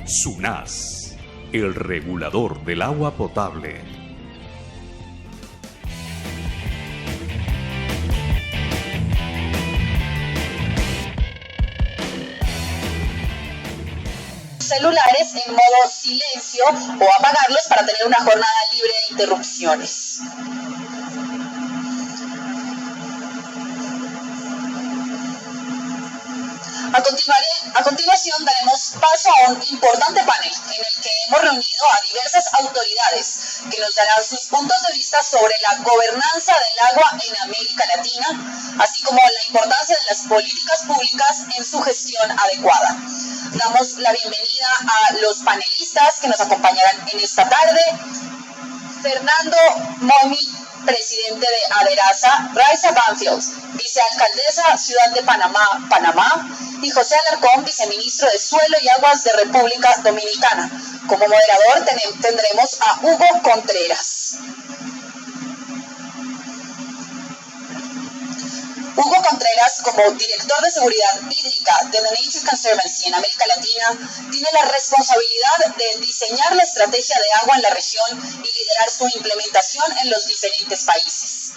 SUNAS, el regulador del agua potable. Celulares en modo silencio o apagarlos para tener una jornada libre de interrupciones. A continuación daremos paso a un importante panel en el que hemos reunido a diversas autoridades que nos darán sus puntos de vista sobre la gobernanza del agua en América Latina, así como la importancia de las políticas públicas en su gestión adecuada. Damos la bienvenida a los panelistas que nos acompañarán en esta tarde. Fernando Momi, presidente de Aderasa, Raiza Banfield, vicealcaldesa Ciudad de Panamá, y José Alarcón, viceministro de Suelo y Aguas de República Dominicana. Como moderador tendremos a Hugo Contreras. Hugo Contreras, como director de seguridad hídrica de The Nature Conservancy en América Latina, tiene la responsabilidad de diseñar la estrategia de agua en la región y liderar su implementación en los diferentes países.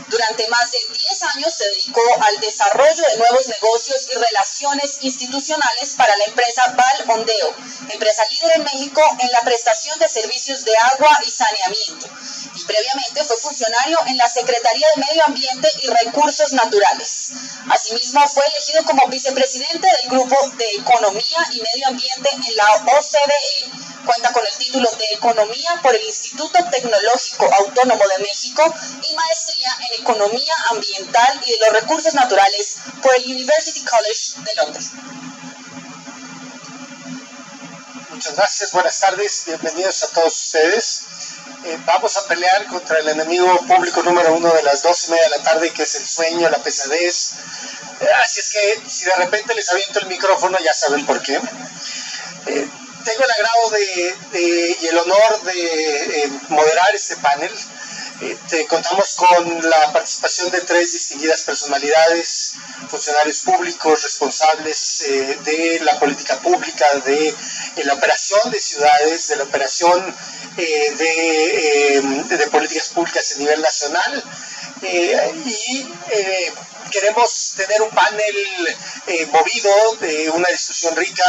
Durante más de 10 años se dedicó al desarrollo de nuevos negocios y relaciones institucionales para la empresa Val Ondeo, empresa líder en México en la prestación de servicios de agua y saneamiento, y previamente fue funcionario en la Secretaría de Medio Ambiente y Recursos Naturales. Asimismo, fue elegido como vicepresidente del Grupo de Economía y Medio Ambiente en la OCDE. Cuenta con el título de Economía por el Instituto Tecnológico Autónomo de México y maestría en Economía Ambiental y de los Recursos Naturales por el University College de Londres. Muchas gracias, buenas tardes, bienvenidos a todos ustedes. Vamos a pelear contra el enemigo público número 1 de las 12:30 de la tarde, que es el sueño, la pesadez. Así es que si de repente les aviento el micrófono, ya saben por qué. Tengo el agrado y el honor de moderar este panel. Contamos con la participación de 3 distinguidas personalidades, funcionarios públicos responsables de la política pública, de la operación de ciudades, de la operación de políticas públicas a nivel nacional, y queremos tener un panel movido, de una discusión rica,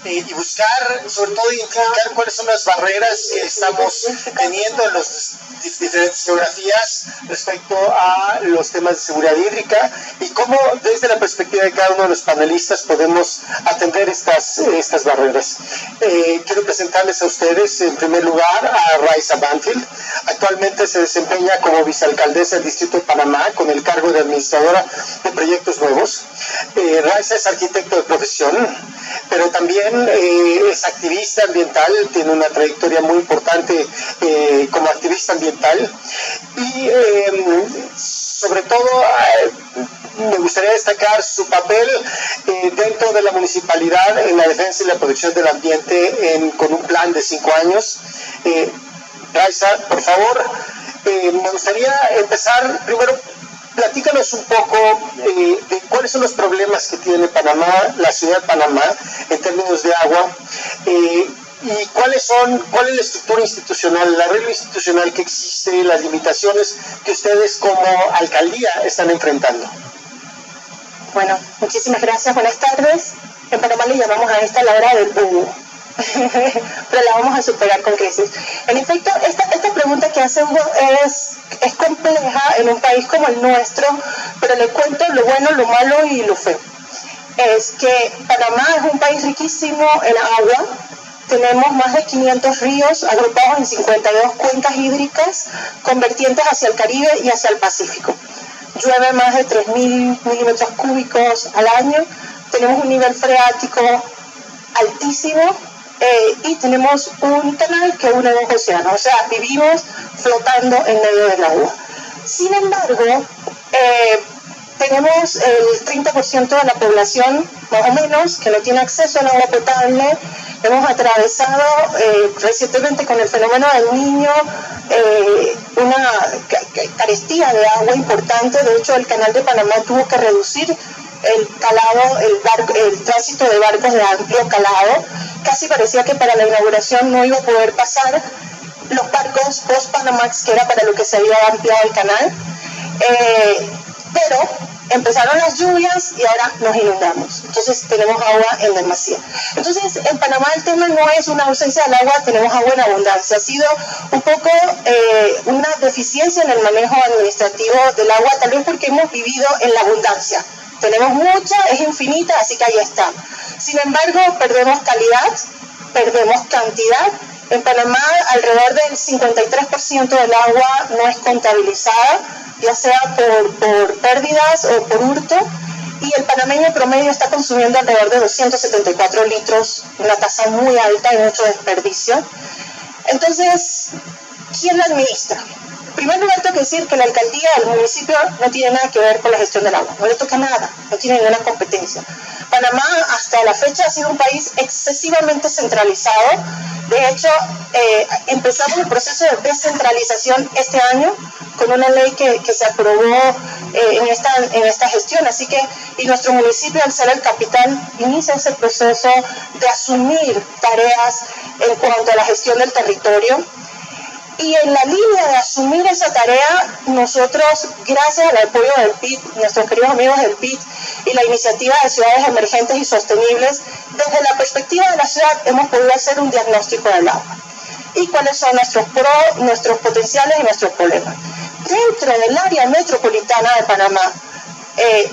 y buscar, sobre todo, identificar cuáles son las barreras que estamos teniendo en las diferentes geografías respecto a los temas de seguridad hídrica, y cómo desde la perspectiva de cada uno de los panelistas podemos atender estas barreras. Quiero presentarles a ustedes, en primer lugar, a Raiza Banfield. Actualmente se desempeña como vicealcaldesa del Distrito de Panamá con el cargo de administradora de proyectos nuevos. Raiza es arquitecto de profesión, pero también es activista ambiental, tiene una trayectoria muy importante como activista ambiental, y sobre todo me gustaría destacar su papel dentro de la municipalidad en la defensa y la protección del ambiente con un plan de 5 años. Raiza, por favor, me gustaría empezar primero. Platícanos un poco de cuáles son los problemas que tiene Panamá, la ciudad de Panamá, en términos de agua, y cuál es la estructura institucional, el arreglo institucional que existe, las limitaciones que ustedes como alcaldía están enfrentando. Bueno, muchísimas gracias, buenas tardes. En Panamá le llamamos a esta la hora del búho, pero la vamos a superar con creces. En efecto, esta pregunta que hace Hugo es compleja en un país como el nuestro, pero le cuento lo bueno, lo malo y lo feo. Es que Panamá es un país riquísimo en agua. Tenemos más de 500 ríos agrupados en 52 cuencas hídricas con vertientes hacia el Caribe y hacia el Pacífico. Llueve más de 3.000 milímetros cúbicos al año. Tenemos un nivel freático altísimo, y tenemos un canal que une 2 océanos, o sea, vivimos flotando en medio del agua. Sin embargo, tenemos el 30% de la población, más o menos, que no tiene acceso al agua potable. Hemos atravesado recientemente con el fenómeno del Niño una carestía de agua importante. De hecho, el Canal de Panamá tuvo que reducir el calado, el tránsito de barcos de amplio calado, casi parecía que para la inauguración no iba a poder pasar los barcos post-Panamax, que era para lo que se había ampliado el canal, pero empezaron las lluvias y ahora nos inundamos, entonces tenemos agua en demasía. Entonces en Panamá el tema no es una ausencia del agua, tenemos agua en abundancia, ha sido un poco una deficiencia en el manejo administrativo del agua, tal vez porque hemos vivido en la abundancia, tenemos mucha, es infinita, así que ahí está. Sin embargo, perdemos calidad, perdemos cantidad. En Panamá alrededor del 53% del agua no es contabilizada, ya sea por pérdidas o por hurto, y el panameño promedio está consumiendo alrededor de 274 litros, una tasa muy alta y mucho desperdicio. Entonces, ¿quién la administra? En primer lugar, tengo que decir que la alcaldía del municipio no tiene nada que ver con la gestión del agua, no le toca nada, no tiene ninguna competencia. Panamá hasta la fecha ha sido un país excesivamente centralizado. De hecho, empezamos el proceso de descentralización este año con una ley que se aprobó en esta gestión. Así que, y nuestro municipio, al ser el capital, inicia ese proceso de asumir tareas en cuanto a la gestión del territorio. Y en la línea de asumir esa tarea, nosotros, gracias al apoyo del PIT, nuestros queridos amigos del PIT y la iniciativa de ciudades emergentes y sostenibles, desde la perspectiva de la ciudad hemos podido hacer un diagnóstico del agua y cuáles son nuestros potenciales y nuestros problemas. Dentro del área metropolitana de Panamá,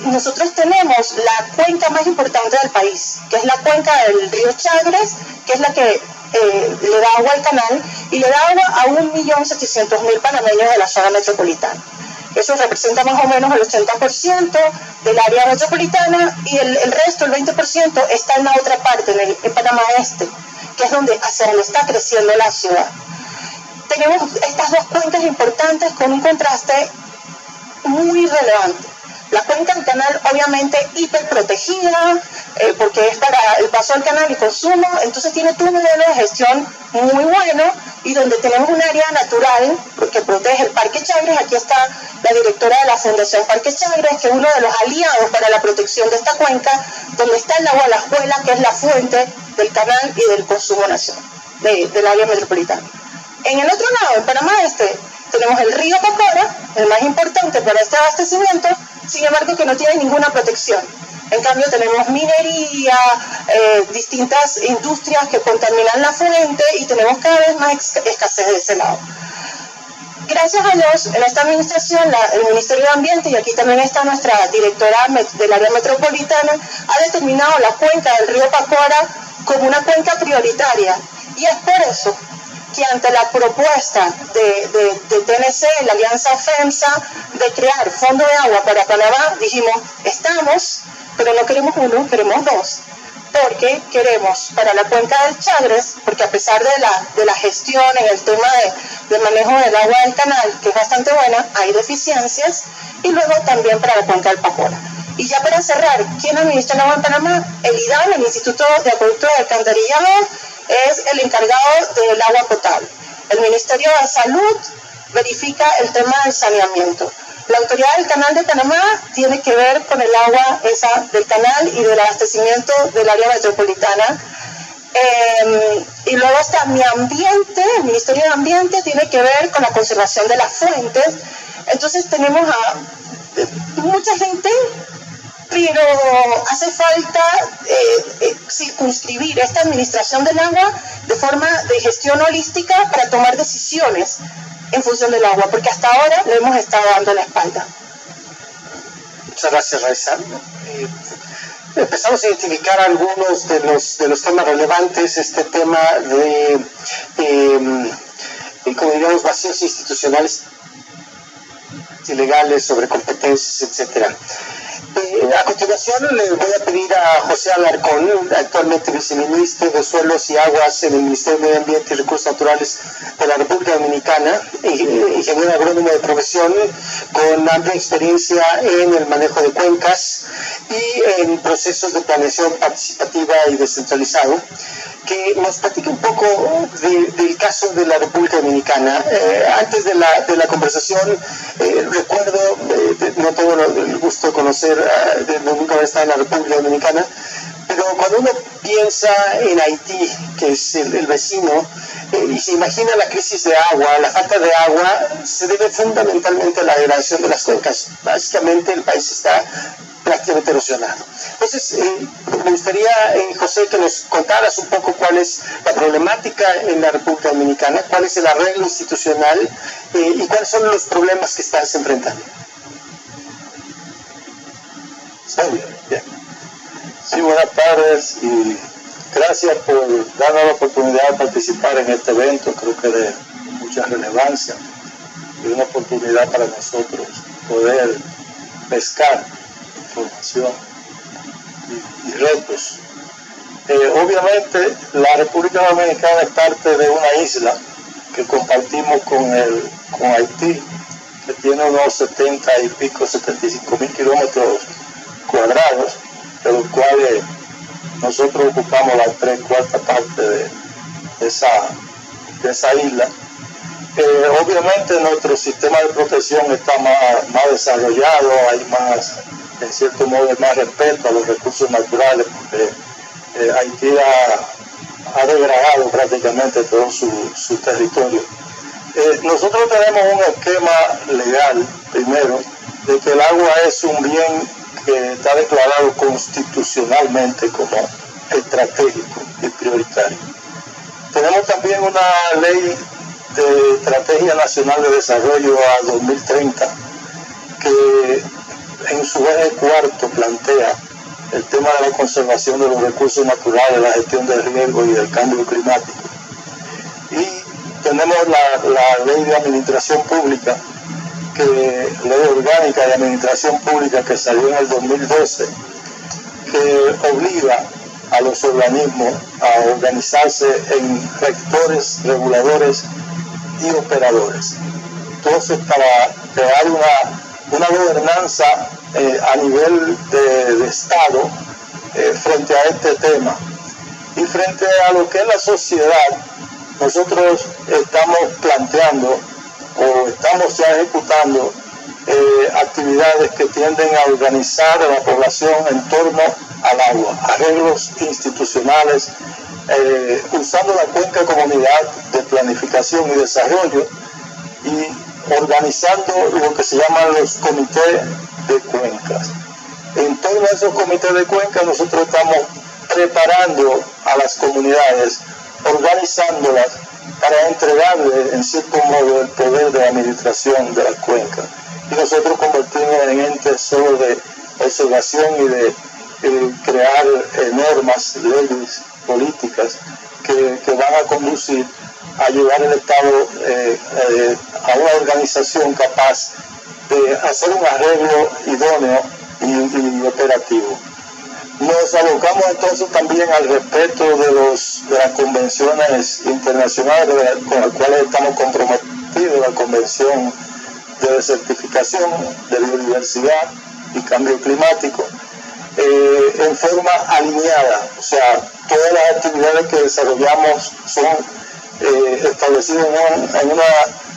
nosotros tenemos la cuenca más importante del país, que es la cuenca del río Chagres, que es la que le da agua al canal y le da agua a 1.700.000 panameños de la zona metropolitana. Eso representa más o menos el 80% del área metropolitana y el resto, el 20%, está en la otra parte, en Panamá Este, que es hacia donde está creciendo la ciudad. Tenemos estas dos cuencas importantes con un contraste muy relevante. La cuenca del canal obviamente hiperprotegida, porque es para el paso al canal y consumo, entonces tiene todo un modelo de gestión muy bueno y donde tenemos un área natural que protege el Parque Chagres. Aquí está la directora de la Fundación Parque Chagres, que es uno de los aliados para la protección de esta cuenca, donde está el agua Alajuela, que es la fuente del canal y del consumo nacional, del área metropolitana. En el otro lado, en Panamá Este, tenemos el río Pacora, el más importante para este abastecimiento, sin embargo que no tiene ninguna protección. En cambio tenemos minería, distintas industrias que contaminan la fuente y tenemos cada vez más escasez de ese lado. Gracias a Dios, en esta administración, el Ministerio de Ambiente, y aquí también está nuestra directora del área metropolitana, ha determinado la cuenca del río Pacora como una cuenca prioritaria. Y es por eso que ante la propuesta de TNC, la alianza FEMSA, de crear fondo de agua para Panamá, dijimos, estamos, pero no queremos uno, queremos dos, porque queremos para la cuenca del Chagres, porque a pesar de la gestión en el tema de manejo del agua del canal, que es bastante buena, hay deficiencias, y luego también para la cuenca del Pacora. Y ya para cerrar, ¿quién administra el agua en Panamá? El IDAL, el Instituto de Acueducto y Alcantarillado, es el encargado del agua potable. El Ministerio de Salud verifica el tema del saneamiento. La autoridad del Canal de Panamá tiene que ver con el agua esa del canal y del abastecimiento del área metropolitana. Y luego está mi ambiente, el Ministerio de Ambiente tiene que ver con la conservación de las fuentes. Entonces tenemos a mucha gente, pero hace falta circunscribir esta administración del agua de forma de gestión holística para tomar decisiones en función del agua, porque hasta ahora le hemos estado dando la espalda. Muchas gracias, Raiza. Empezamos a identificar algunos de los temas relevantes, este tema de, como diríamos, vacíos institucionales ilegales sobre competencias, etcétera. A continuación le voy a pedir a José Alarcón, actualmente viceministro de Suelos y Aguas en el Ministerio de Medio Ambiente y Recursos Naturales de la República Dominicana, ingeniero agrónomo de profesión con amplia experiencia en el manejo de cuencas y en procesos de planeación participativa y descentralizado, que nos platique un poco del caso de la República Dominicana. Antes de la conversación, recuerdo, no tengo el gusto de conocer, de nunca haber estado en la República Dominicana, pero cuando uno piensa en Haití, que es el vecino, y se imagina la crisis de agua, la falta de agua, se debe fundamentalmente a la degradación de las cuencas. Básicamente el país está prácticamente erosionado. Entonces, me gustaría, José, que nos contaras un poco cuál es la problemática en la República Dominicana, cuál es el arreglo institucional y cuáles son los problemas que estás enfrentando. Bien. Sí, buenas tardes y gracias por darnos la oportunidad de participar en este evento, creo que de mucha relevancia y una oportunidad para nosotros poder pescar información y retos. Obviamente la República Dominicana es parte de una isla que compartimos con Haití, que tiene unos 75.000 kilómetros cuadrados, de los cuales nosotros ocupamos la 3/4 parte de esa isla. Obviamente nuestro sistema de protección está más desarrollado, hay más, en cierto modo, más respeto a los recursos naturales, porque Haití ha degradado prácticamente todo su territorio. Nosotros tenemos un esquema legal, primero, de que el agua es un bien que está declarado constitucionalmente como estratégico y prioritario. Tenemos también una ley de Estrategia Nacional de Desarrollo a 2030 que en su eje cuarto plantea el tema de la conservación de los recursos naturales, la gestión del riesgo y del cambio climático. Y tenemos la ley de administración pública, ley orgánica de administración pública que salió en el 2012, que obliga a los organismos a organizarse en rectores, reguladores y operadores. Entonces, para crear una gobernanza a nivel de Estado frente a este tema. Y frente a lo que es la sociedad, nosotros estamos planteando o estamos ya ejecutando actividades que tienden a organizar a la población en torno al agua, arreglos institucionales, usando la cuenca comunidad de planificación y desarrollo y organizando lo que se llaman los comités de cuencas. En torno a esos comités de cuencas nosotros estamos preparando a las comunidades, organizándolas para entregarle en cierto modo el poder de administración de la cuenca. Y nosotros convertimos en entes solo de observación y de crear normas, leyes, políticas que van a conducir a llevar el Estado a una organización capaz de hacer un arreglo idóneo y operativo. Nos abocamos entonces también al respeto de las convenciones internacionales con las cuales estamos comprometidos, la Convención de Desertificación, de Biodiversidad y Cambio Climático, en forma alineada. O sea, todas las actividades que desarrollamos son establecidas en un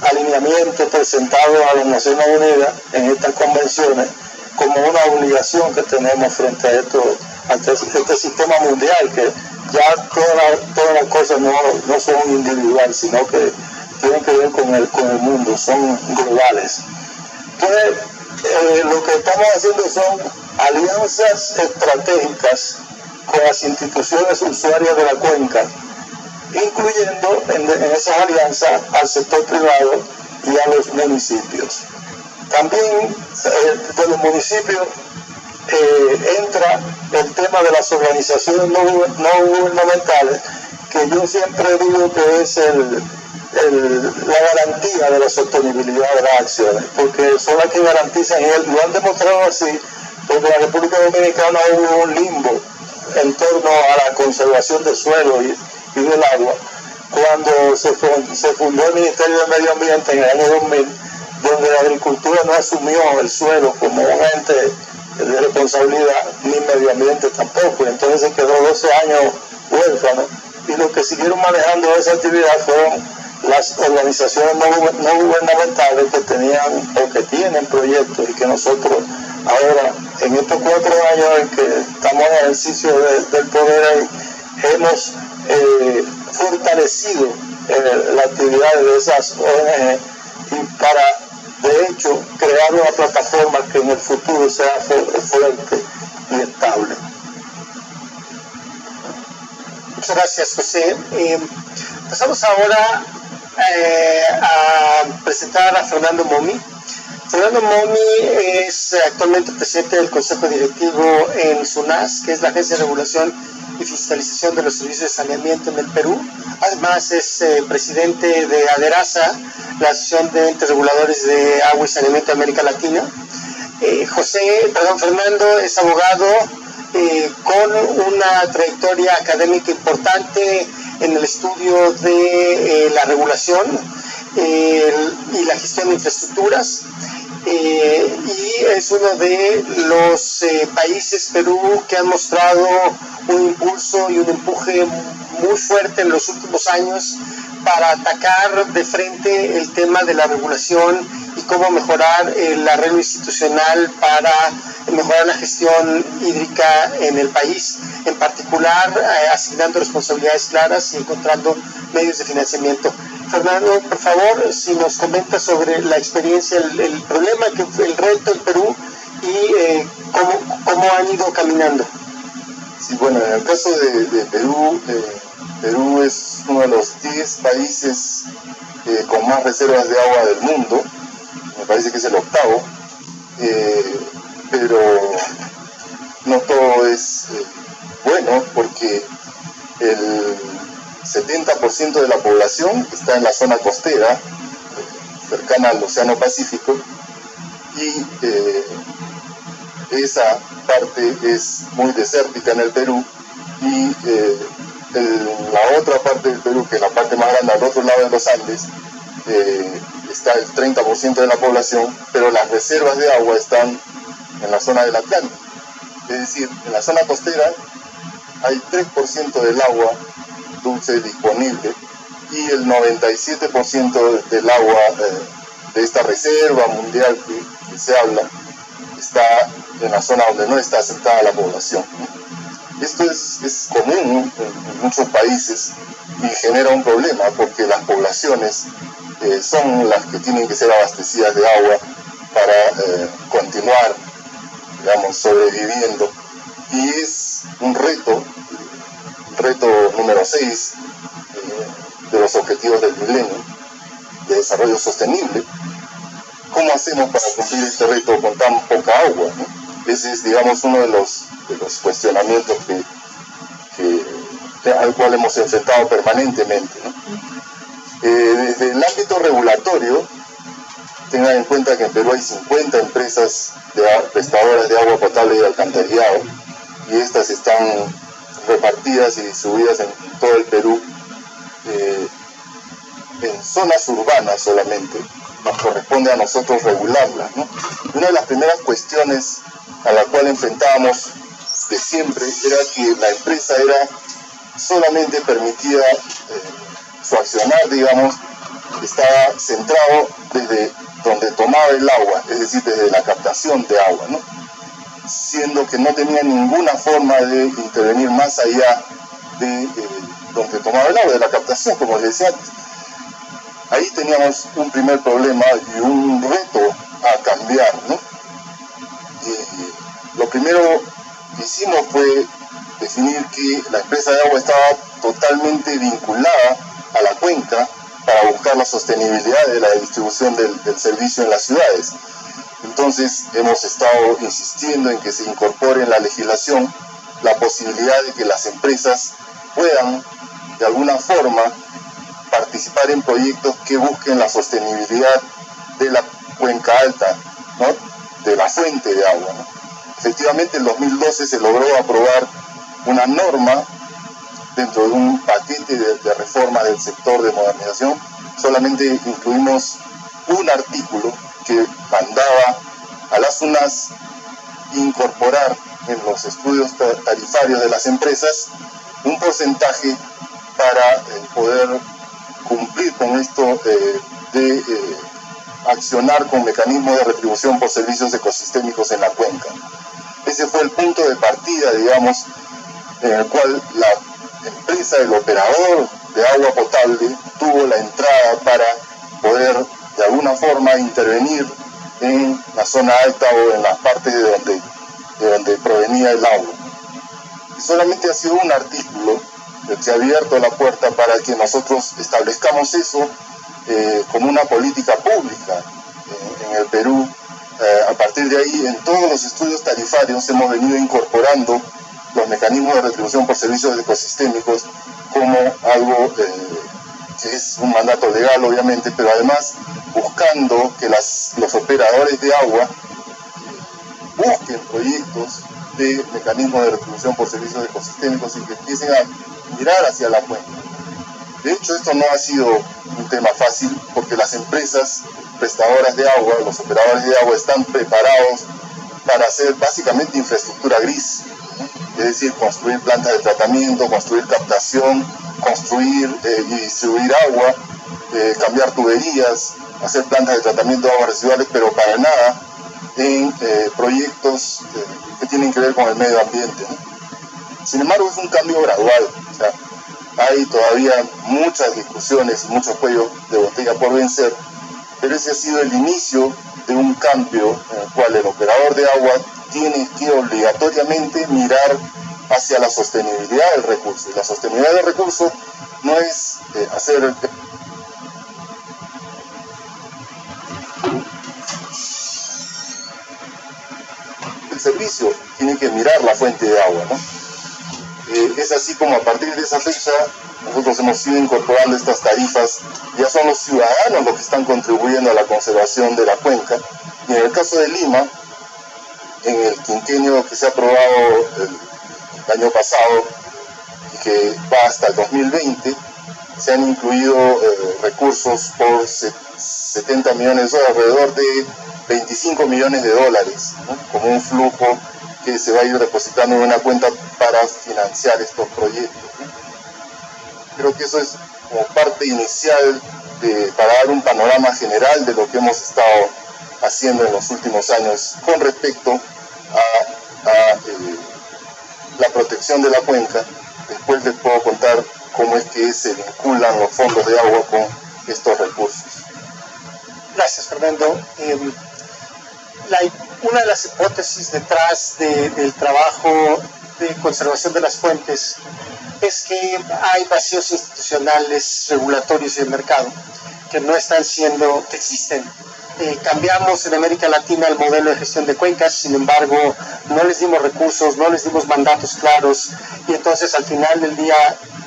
alineamiento presentado a las Naciones Unidas en estas convenciones como una obligación que tenemos frente a este sistema mundial, que ya todas las cosas no son individuales, sino que tienen que ver con el mundo, son globales. Entonces, lo que estamos haciendo son alianzas estratégicas con las instituciones usuarias de la cuenca, incluyendo en esas alianzas al sector privado y a los municipios. También de los municipios entra el tema de las organizaciones no gubernamentales, que yo siempre digo que es la garantía de la sostenibilidad de las acciones, porque son las que garantizan, y lo han demostrado así, porque en la República Dominicana hubo un limbo en torno a la conservación del suelo y del agua, cuando se fundó el Ministerio de Medio Ambiente en el año 2000, donde la agricultura no asumió el suelo como un ente de responsabilidad, ni medio ambiente tampoco, entonces se quedó 12 años huérfano, y los que siguieron manejando esa actividad fueron las organizaciones no gubernamentales que tenían o que tienen proyectos, y que nosotros ahora, en estos 4 años en que estamos en ejercicio del poder hemos fortalecido la actividad de esas ONG y para, de hecho, crear una plataforma que en el futuro sea fuerte y estable. Muchas gracias, José. Pasamos ahora a presentar a Fernando Momi. Fernando Momi es actualmente presidente del Consejo Directivo en SUNAS, que es la Agencia de Regulación y Fiscalización de los Servicios de Saneamiento en el Perú. Además es presidente de ADERASA, la Asociación de Entes Reguladores de Agua y Saneamiento de América Latina. Fernando es abogado con una trayectoria académica importante en el estudio de la regulación y la gestión de infraestructuras, y es uno de los países, Perú, que han mostrado un impulso y un empuje muy fuerte en los últimos años para atacar de frente el tema de la regulación y cómo mejorar el arreglo institucional para mejorar la gestión hídrica en el país, en particular asignando responsabilidades claras y encontrando medios de financiamiento. Fernando, por favor, si nos comenta sobre la experiencia, el problema, el reto en Perú y cómo han ido caminando. Sí, bueno, en el caso de Perú, Perú es uno de los 10 países con más reservas de agua del mundo. Me parece que es el 8º, pero no todo es bueno, porque el 70% de la población está en la zona costera, cercana al Océano Pacífico, y esa parte es muy desértica en el Perú, y la otra parte del Perú, que es la parte más grande al otro lado de los Andes, está el 30% de la población, pero las reservas de agua están en la zona del Atlántico. Es decir, en la zona costera hay 3% del agua dulce disponible, y el 97% del agua de esta reserva mundial que se habla está en la zona donde no está asentada la población. Esto es común en muchos países y genera un problema, porque las poblaciones son las que tienen que ser abastecidas de agua para continuar, digamos, sobreviviendo. Y es un reto número 6 de los objetivos del milenio de desarrollo sostenible. ¿Cómo hacemos para cumplir este reto con tan poca agua, ¿no? Ese es, digamos, uno de los cuestionamientos al cual hemos enfrentado permanentemente, ¿no? Desde el ámbito regulatorio, tengan en cuenta que en Perú hay 50 empresas prestadoras de agua potable y de alcantarillado, y estas están repartidas y distribuidas en todo el Perú, en zonas urbanas solamente. Nos corresponde a nosotros regularlas, ¿no? Una de las primeras cuestiones a la cual enfrentábamos de siempre era que la empresa era solamente permitida, su accionar, digamos, estaba centrado desde donde tomaba el agua, es decir, desde la captación de agua, ¿no? Siendo que no tenía ninguna forma de intervenir más allá de donde tomaba el agua, de la captación, como les decía antes. Ahí teníamos un primer problema y un reto a cambiar, ¿no? Lo primero que hicimos fue definir que la empresa de agua estaba totalmente vinculada a la cuenca para buscar la sostenibilidad de la distribución del servicio en las ciudades. Entonces hemos estado insistiendo en que se incorpore en la legislación la posibilidad de que las empresas puedan de alguna forma participar en proyectos que busquen la sostenibilidad de la cuenca alta, ¿no? De la fuente de agua, ¿no? Efectivamente, en 2012 se logró aprobar una norma dentro de un paquete de reformas del sector de modernización. Solamente incluimos un artículo que mandaba a las SUNAS incorporar en los estudios tarifarios de las empresas un porcentaje para poder cumplir con esto de accionar con mecanismos de retribución por servicios ecosistémicos en la cuenca. Ese fue el punto de partida, digamos, en el cual empresa, el operador de agua potable, tuvo la entrada para poder de alguna forma intervenir en la zona alta o en las partes de donde provenía el agua. Y solamente ha sido un artículo el que ha abierto la puerta para que nosotros establezcamos eso como una política pública en el Perú. A partir de ahí, en todos los estudios tarifarios hemos venido incorporando los mecanismos de retribución por servicios ecosistémicos como algo que es un mandato legal, obviamente, pero además buscando que los operadores de agua busquen proyectos de mecanismos de retribución por servicios ecosistémicos y que empiecen a mirar hacia la cuenca. De hecho, esto no ha sido un tema fácil porque las empresas prestadoras de agua, los operadores de agua están preparados para hacer básicamente infraestructura gris, es decir, construir plantas de tratamiento, construir captación, construir y distribuir agua, cambiar tuberías, hacer plantas de tratamiento de aguas residuales, pero para nada en proyectos que tienen que ver con el medio ambiente, ¿no? Sin embargo, es un cambio gradual. O sea, hay todavía muchas discusiones y muchos cuellos de botella por vencer, pero ese ha sido el inicio de un cambio en el cual el operador de agua tiene que obligatoriamente mirar hacia la sostenibilidad del recurso. Y la sostenibilidad del recurso no es hacer el servicio, tiene que mirar la fuente de agua, ¿no? Es así como a partir de esa fecha nosotros hemos ido incorporando estas tarifas. Ya son los ciudadanos los que están contribuyendo a la conservación de la cuenca. Y en el caso de Lima, en el quinquenio que se ha aprobado el año pasado y que va hasta el 2020, se han incluido recursos por 70 millones de dólares, alrededor de 25 millones de dólares, ¿no? Como un flujo que se va a ir depositando en una cuenta para financiar estos proyectos, ¿no? Creo que eso es como parte inicial para dar un panorama general de lo que hemos estado haciendo en los últimos años con respecto a la protección de la cuenca. Después les puedo contar cómo es que se vinculan los fondos de agua con estos recursos. Gracias, Fernando. Una de las hipótesis detrás del trabajo de conservación de las fuentes es que hay vacíos institucionales, regulatorios y de mercado que no están siendo, que existen. Cambiamos en América Latina el modelo de gestión de cuencas, sin embargo no les dimos recursos, no les dimos mandatos claros y entonces al final del día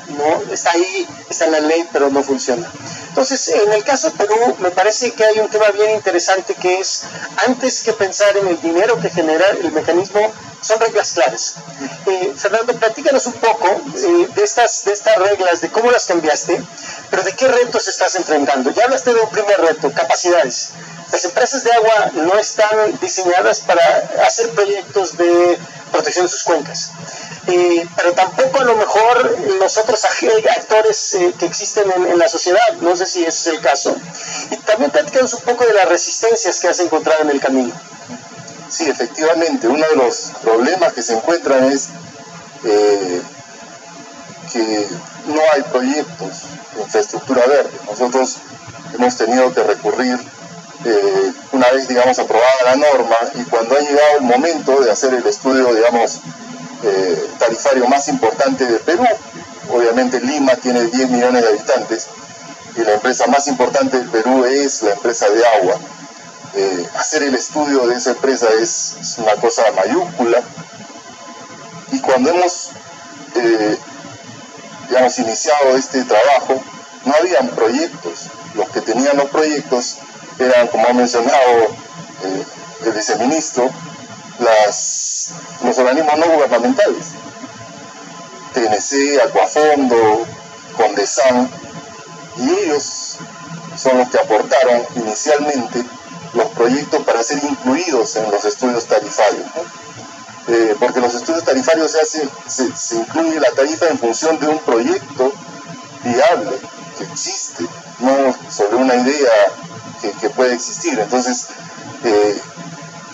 no está ahí, está en la ley, pero no funciona. Entonces, en el caso de Perú, me parece que hay un tema bien interesante que es, antes que pensar en el dinero que genera el mecanismo, son reglas claras. Fernando, platícanos un poco de estas reglas, de cómo las cambiaste, pero de qué retos estás enfrentando. Ya hablaste de un primer reto, capacidades. Las empresas de agua no están diseñadas para hacer proyectos de protección de sus cuencas. Pero tampoco a lo mejor los otros actores que existen en la sociedad, no sé si ese es el caso. Y también platícanos un poco de las resistencias que has encontrado en el camino. Sí, efectivamente, uno de los problemas que se encuentran es que no hay proyectos de infraestructura verde. Nosotros hemos tenido que recurrir una vez, digamos, aprobada la norma, y cuando ha llegado el momento de hacer el estudio, digamos, tarifario más importante de Perú, obviamente Lima tiene 10 millones de habitantes y la empresa más importante del Perú es la empresa de agua. Hacer el estudio de esa empresa es una cosa mayúscula, y cuando hemos digamos, iniciado este trabajo no habían proyectos. Los que tenían los proyectos eran, como ha mencionado el viceministro, los organismos no gubernamentales, TNC, Acuafondo, Condesan, y ellos son los que aportaron inicialmente los proyectos para ser incluidos en los estudios tarifarios, ¿no? Porque los estudios tarifarios se incluye la tarifa en función de un proyecto viable que existe, no sobre una idea que puede existir. Entonces,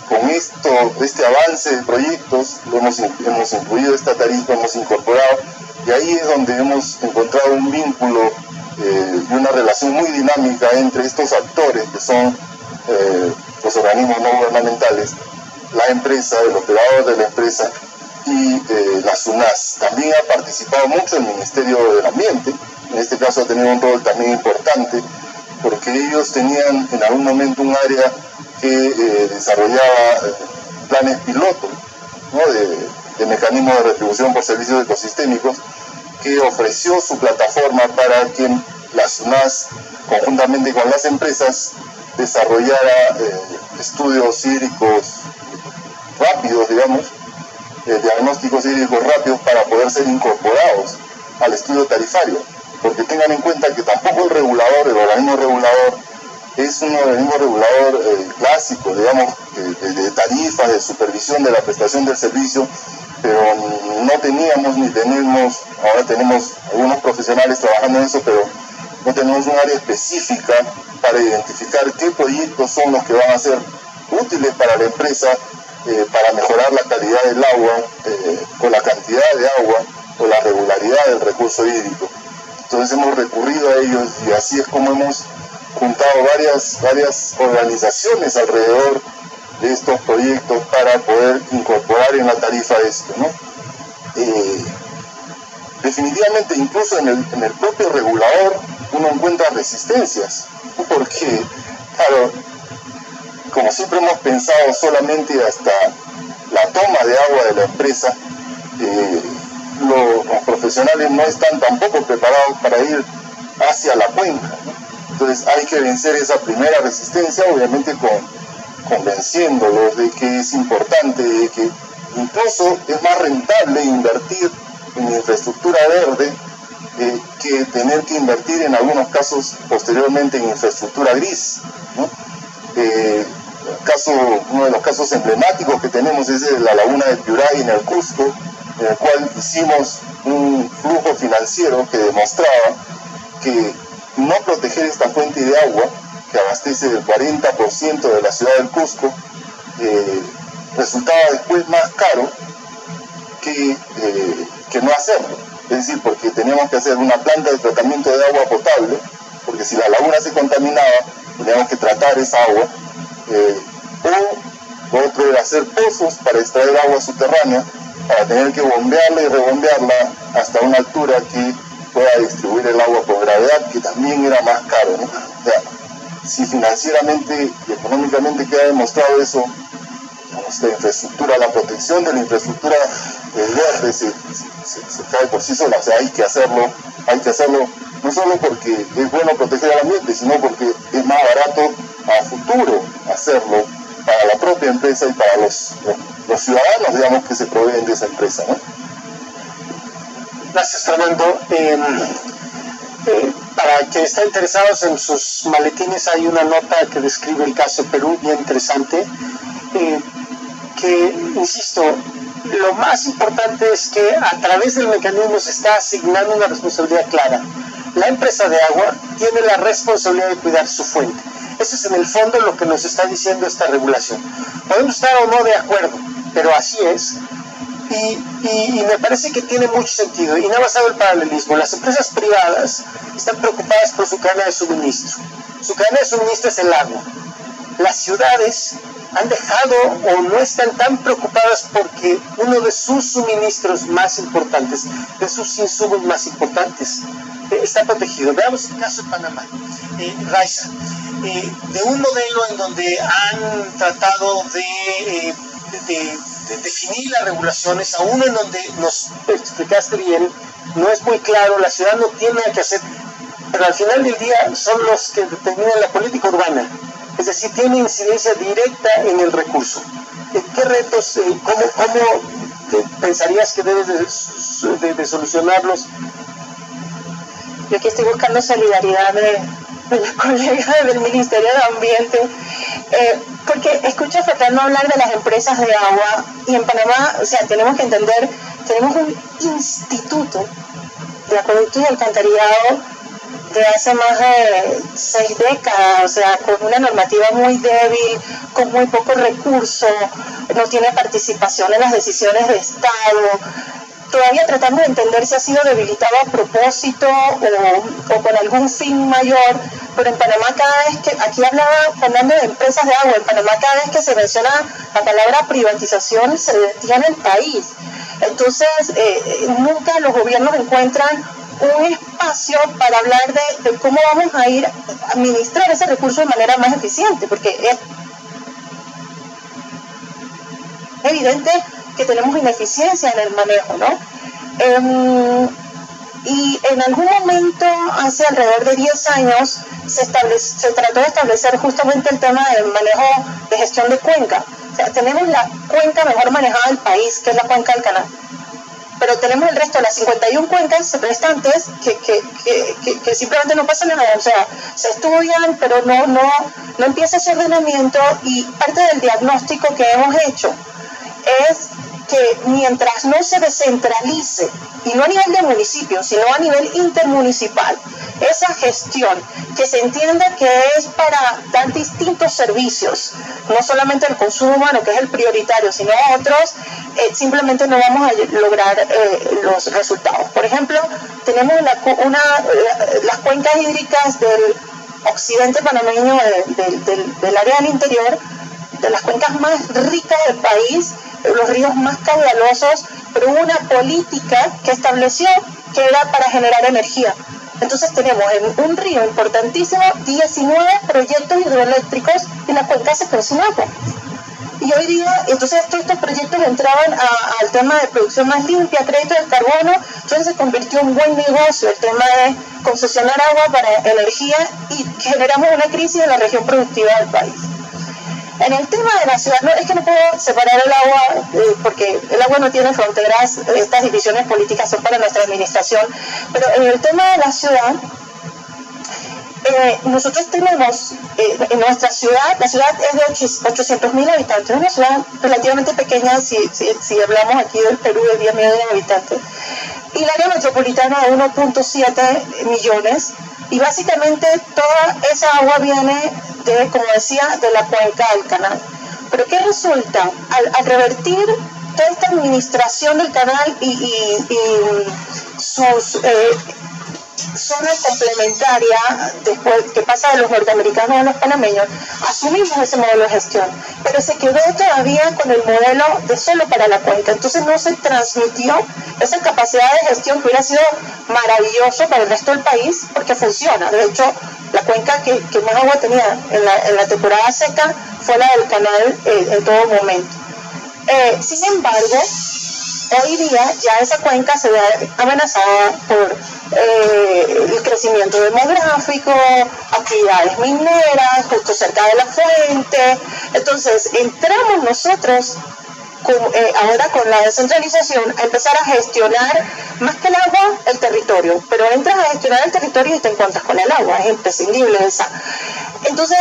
con este avance de proyectos, hemos incluido esta tarifa, hemos incorporado, Y ahí es donde hemos encontrado un vínculo y una relación muy dinámica entre estos actores que son los organismos no gubernamentales, la empresa, el operador de la empresa y la SUNAS. También ha participado mucho el Ministerio del Ambiente, en este caso ha tenido un rol también importante, porque ellos tenían en algún momento un área que desarrollaba planes piloto, ¿no?, de mecanismos de retribución por servicios ecosistémicos, que ofreció su plataforma para que la SUNAS, conjuntamente con las empresas, desarrollara estudios hídricos rápidos, digamos, diagnósticos hídricos rápidos para poder ser incorporados al estudio tarifario, porque tengan en cuenta que tampoco el regulador, el organismo regulador, es un organismo regulador clásico, digamos, de tarifas, de supervisión de la prestación del servicio, pero no teníamos ni tenemos, ahora tenemos algunos profesionales trabajando en eso, pero no tenemos un área específica para identificar qué proyectos son los que van a ser útiles para la empresa, para mejorar la calidad del agua, o la cantidad de agua, o la regularidad del recurso hídrico. Entonces hemos recurrido a ellos y así es como hemos juntado varias organizaciones alrededor de estos proyectos para poder incorporar en la tarifa esto, ¿no? Definitivamente, incluso en el propio regulador uno encuentra resistencias, porque, claro, como siempre hemos pensado solamente hasta la toma de agua de la empresa, los profesionales no están tampoco preparados para ir hacia la cuenca, ¿no? Entonces hay que vencer esa primera resistencia, obviamente convenciéndolos de que es importante, de que incluso es más rentable invertir en infraestructura verde que tener que invertir en algunos casos posteriormente en infraestructura gris, ¿no? Uno de los casos emblemáticos que tenemos es de la laguna de Piuray en el Cusco, en el cual hicimos un flujo financiero que demostraba que no proteger esta fuente de agua, que abastece el 40% de la ciudad del Cusco, resultaba después más caro que no hacerlo. Es decir, porque teníamos que hacer una planta de tratamiento de agua potable, porque si la laguna se contaminaba, teníamos que tratar esa agua, o otro era hacer pozos para extraer agua subterránea, para tener que bombearla y rebombearla hasta una altura que pueda distribuir el agua por gravedad, que también era más caro, ¿no? O sea, si financieramente y económicamente queda demostrado eso, esta infraestructura, la protección de la infraestructura verde se cae por sí sola. O sea, hay que hacerlo no solo porque es bueno proteger al ambiente, sino porque es más barato a futuro hacerlo para la propia empresa y para los ciudadanos, digamos, que se proveen de esa empresa, ¿no? Gracias, Fernando. Para quienes están interesados, en sus maletines hay una nota que describe el caso Perú, bien interesante, que, insisto, lo más importante es que a través del mecanismo se está asignando una responsabilidad clara. La empresa de agua tiene la responsabilidad de cuidar su fuente. Eso es en el fondo lo que nos está diciendo esta regulación. Podemos estar o no de acuerdo, pero así es. Y me parece que tiene mucho sentido. Y nada más hago el paralelismo. Las empresas privadas están preocupadas por su cadena de suministro. Su cadena de suministro es el agua. Las ciudades han dejado o no están tan preocupadas porque uno de sus suministros más importantes, de sus insumos más importantes, está protegido. Veamos el caso de Panamá. Raiza, de un modelo en donde han tratado de definir las regulaciones, a uno en donde nos explicaste bien, no es muy claro, la ciudad no tiene nada que hacer, pero al final del día son los que determinan la política urbana, es decir, tiene incidencia directa en el recurso. ¿Qué retos, cómo pensarías que debes de solucionarlos? Yo aquí estoy buscando solidaridad de la colega del Ministerio de Ambiente, porque escucho a Fernando hablar de las empresas de agua, y en Panamá, o sea, tenemos que entender, tenemos un instituto de acueducto y alcantarillado de hace más de 6 décadas, o sea, con una normativa muy débil, con muy poco recurso, no tiene participación en las decisiones de Estado. todavía tratando de entender si ha sido debilitado a propósito o con algún fin mayor, pero en Panamá cada vez que, aquí hablaba Fernando de empresas de agua, en Panamá cada vez que se menciona la palabra privatización se detiene el país. Entonces, nunca los gobiernos encuentran un espacio para hablar de cómo vamos a ir a administrar ese recurso de manera más eficiente, porque es evidente que tenemos ineficiencia en el manejo, ¿no? Y en algún momento, hace alrededor de 10 años, se trató de establecer justamente el tema del manejo de gestión de cuenca. O sea, tenemos la cuenca mejor manejada del país, que es la cuenca del canal. Pero tenemos el resto de las 51 cuencas restantes que simplemente no pasa nada. O sea, se estudian, pero no empieza ese ordenamiento, y parte del diagnóstico que hemos hecho es que mientras no se descentralice, y no a nivel de municipio, sino a nivel intermunicipal, esa gestión, que se entienda que es para dar distintos servicios, no solamente el consumo humano, que es el prioritario, sino otros, simplemente no vamos a lograr los resultados. Por ejemplo, tenemos las cuencas hídricas del occidente panameño, del área del interior, de las cuencas más ricas del país, los ríos más caudalosos, pero hubo una política que estableció que era para generar energía. Entonces tenemos en un río importantísimo 19 proyectos hidroeléctricos y la cuenca se quedó sin agua. Y hoy día, entonces todos estos proyectos entraban al tema de producción más limpia, crédito de carbono, entonces se convirtió en un buen negocio el tema de concesionar agua para energía, y generamos una crisis en la región productiva del país. En el tema de la ciudad, es que no puedo separar el agua, porque el agua no tiene fronteras, estas divisiones políticas son para nuestra administración, pero en el tema de la ciudad, nosotros tenemos en nuestra ciudad, la ciudad es de 800.000 habitantes, es una ciudad relativamente pequeña si hablamos aquí del Perú de 10 millones de habitantes, y el área metropolitana de 1.7 millones, y básicamente toda esa agua viene de, como decía, de la cuenca del canal. Pero ¿qué resulta? Al revertir toda esta administración del canal y sus zonas complementarias, después que pasa de los norteamericanos a los panameños, asumimos ese modelo de gestión, pero se quedó todavía con el modelo de solo para la cuenca. Entonces no se transmitió esa capacidad de gestión que hubiera sido maravilloso para el resto del país, porque funciona. De hecho, la cuenca que más agua tenía en la temporada seca fue la del canal en todo momento. Sin embargo, hoy día ya esa cuenca se ve amenazada por el crecimiento demográfico, actividades mineras, justo cerca de la fuente. Entonces, entramos nosotros ahora con la descentralización a empezar a gestionar, más que el agua, el territorio. Pero entras a gestionar el territorio y te encuentras con el agua, es imprescindible esa. Entonces,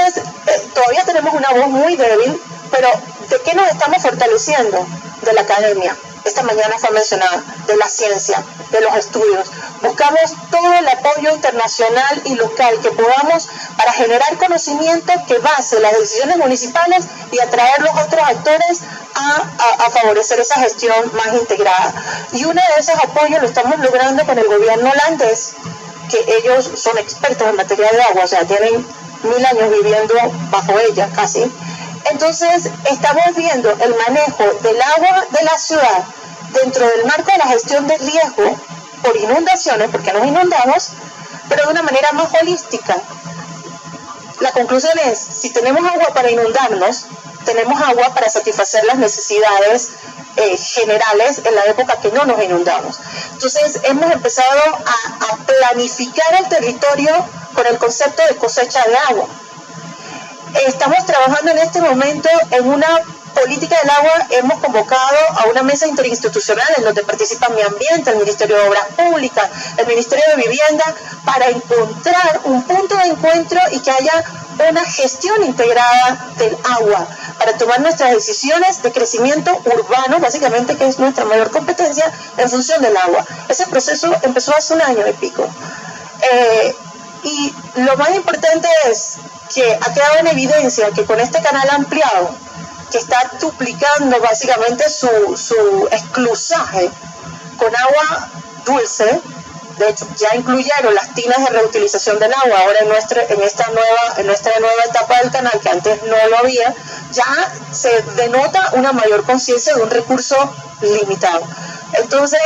todavía tenemos una voz muy débil, pero ¿de qué nos estamos fortaleciendo? De la academia. Esta mañana fue mencionada, de la ciencia, de los estudios. Buscamos todo el apoyo internacional y local que podamos para generar conocimiento que base las decisiones municipales y atraer los otros actores a favorecer esa gestión más integrada. Y uno de esos apoyos lo estamos logrando con el gobierno holandés, que ellos son expertos en materia de agua, o sea, tienen 1000 años viviendo bajo ella casi. Entonces, estamos viendo el manejo del agua de la ciudad dentro del marco de la gestión de riesgo por inundaciones, porque nos inundamos, pero de una manera más holística. La conclusión es, si tenemos agua para inundarnos, tenemos agua para satisfacer las necesidades generales en la época que no nos inundamos. Entonces, hemos empezado a planificar el territorio con el concepto de cosecha de agua. Estamos trabajando en este momento en una política del agua. Hemos convocado a una mesa interinstitucional en donde participa Mi Ambiente, el Ministerio de Obras Públicas, el Ministerio de Vivienda, para encontrar un punto de encuentro y que haya una gestión integrada del agua, para tomar nuestras decisiones de crecimiento urbano, básicamente, que es nuestra mayor competencia, en función del agua. Ese proceso empezó hace 1 año y pico. Y lo más importante es que ha quedado en evidencia que con este canal ampliado, que está duplicando básicamente su esclusaje con agua dulce. De hecho, ya incluyeron las tinas de reutilización del agua ahora en nuestra nueva etapa del canal, que antes no lo había. Ya se denota una mayor conciencia de un recurso limitado. Entonces,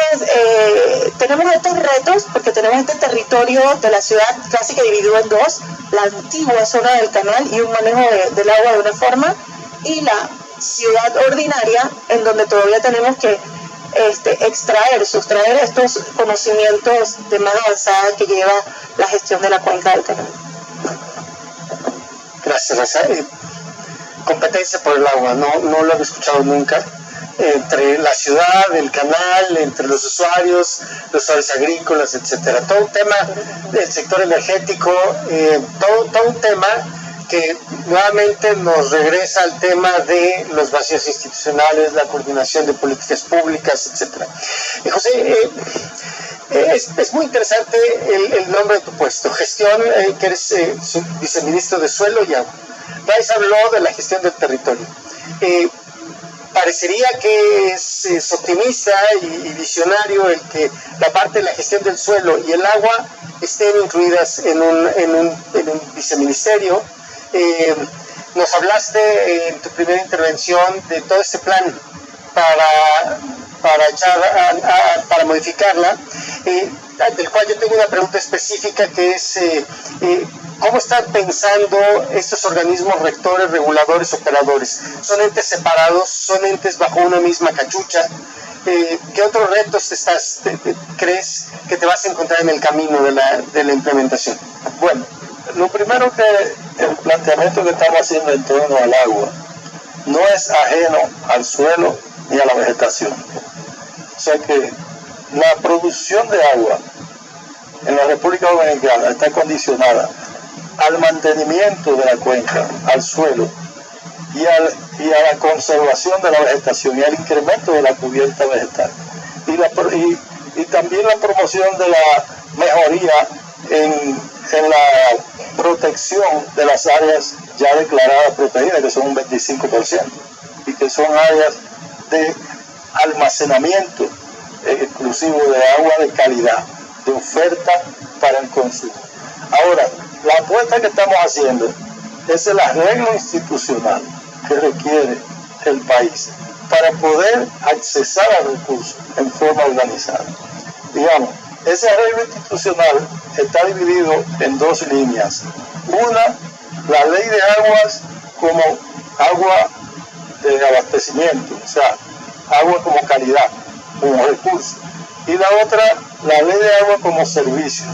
tenemos estos retos porque tenemos este territorio de la ciudad casi que dividido en dos: la antigua zona del canal y un manejo del agua de una forma, y la ciudad ordinaria, en donde todavía tenemos que sustraer estos conocimientos de más avanzada que lleva la gestión de la cuenca del canal. Gracias, Rosa. Competencia por el agua, no lo había escuchado nunca. Entre la ciudad, el canal, entre los usuarios agrícolas, etcétera. Todo un tema del sector energético, todo un tema que nuevamente nos regresa al tema de los vacíos institucionales, la coordinación de políticas públicas, etcétera. José, es muy interesante el nombre de tu puesto, gestión, que eres viceministro de Suelo y Agua. Bryce habló de la gestión del territorio. Parecería que es optimista y visionario el que la parte de la gestión del suelo y el agua estén incluidas en un viceministerio. Nos hablaste en tu primera intervención de todo este plan para modificarla, del cual yo tengo una pregunta específica, que es ¿cómo están pensando estos organismos rectores, reguladores, operadores? ¿Son entes separados? ¿Son entes bajo una misma cachucha? ¿Qué otros retos crees que te vas a encontrar en el camino de la implementación? Bueno, lo primero que el planteamiento que estamos haciendo en torno al agua no es ajeno al suelo ni a la vegetación. O sea que la producción de agua en la República Dominicana está condicionada al mantenimiento de la cuenca, al suelo y a la conservación de la vegetación y al incremento de la cubierta vegetal y también la promoción de la mejoría en la protección de las áreas ya declaradas protegidas, que son un 25%, y que son áreas de almacenamiento exclusivo de agua de calidad, de oferta para el consumo. Ahora, la apuesta que estamos haciendo es el arreglo institucional que requiere el país para poder accesar a recursos en forma organizada. Digamos, ese arreglo institucional está dividido en dos líneas. Una, la ley de aguas como agua de abastecimiento, o sea, agua como calidad, como recurso. Y la otra, la ley de agua como servicio,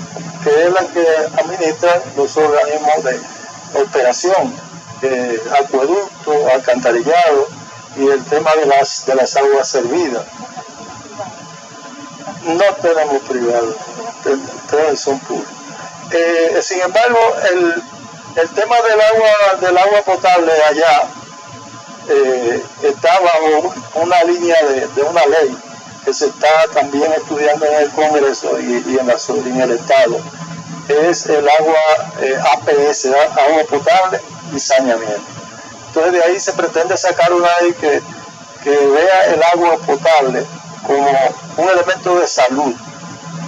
que es la que administra los organismos de operación, acueducto, alcantarillado y el tema de las aguas servidas. No tenemos privados, todos son públicos. Sin embargo, el tema del agua potable allá está bajo una línea de una ley que se está también estudiando en el Congreso y en el Estado. Es el agua APS, agua potable y saneamiento. Entonces de ahí se pretende sacar una ley que vea el agua potable como un elemento de salud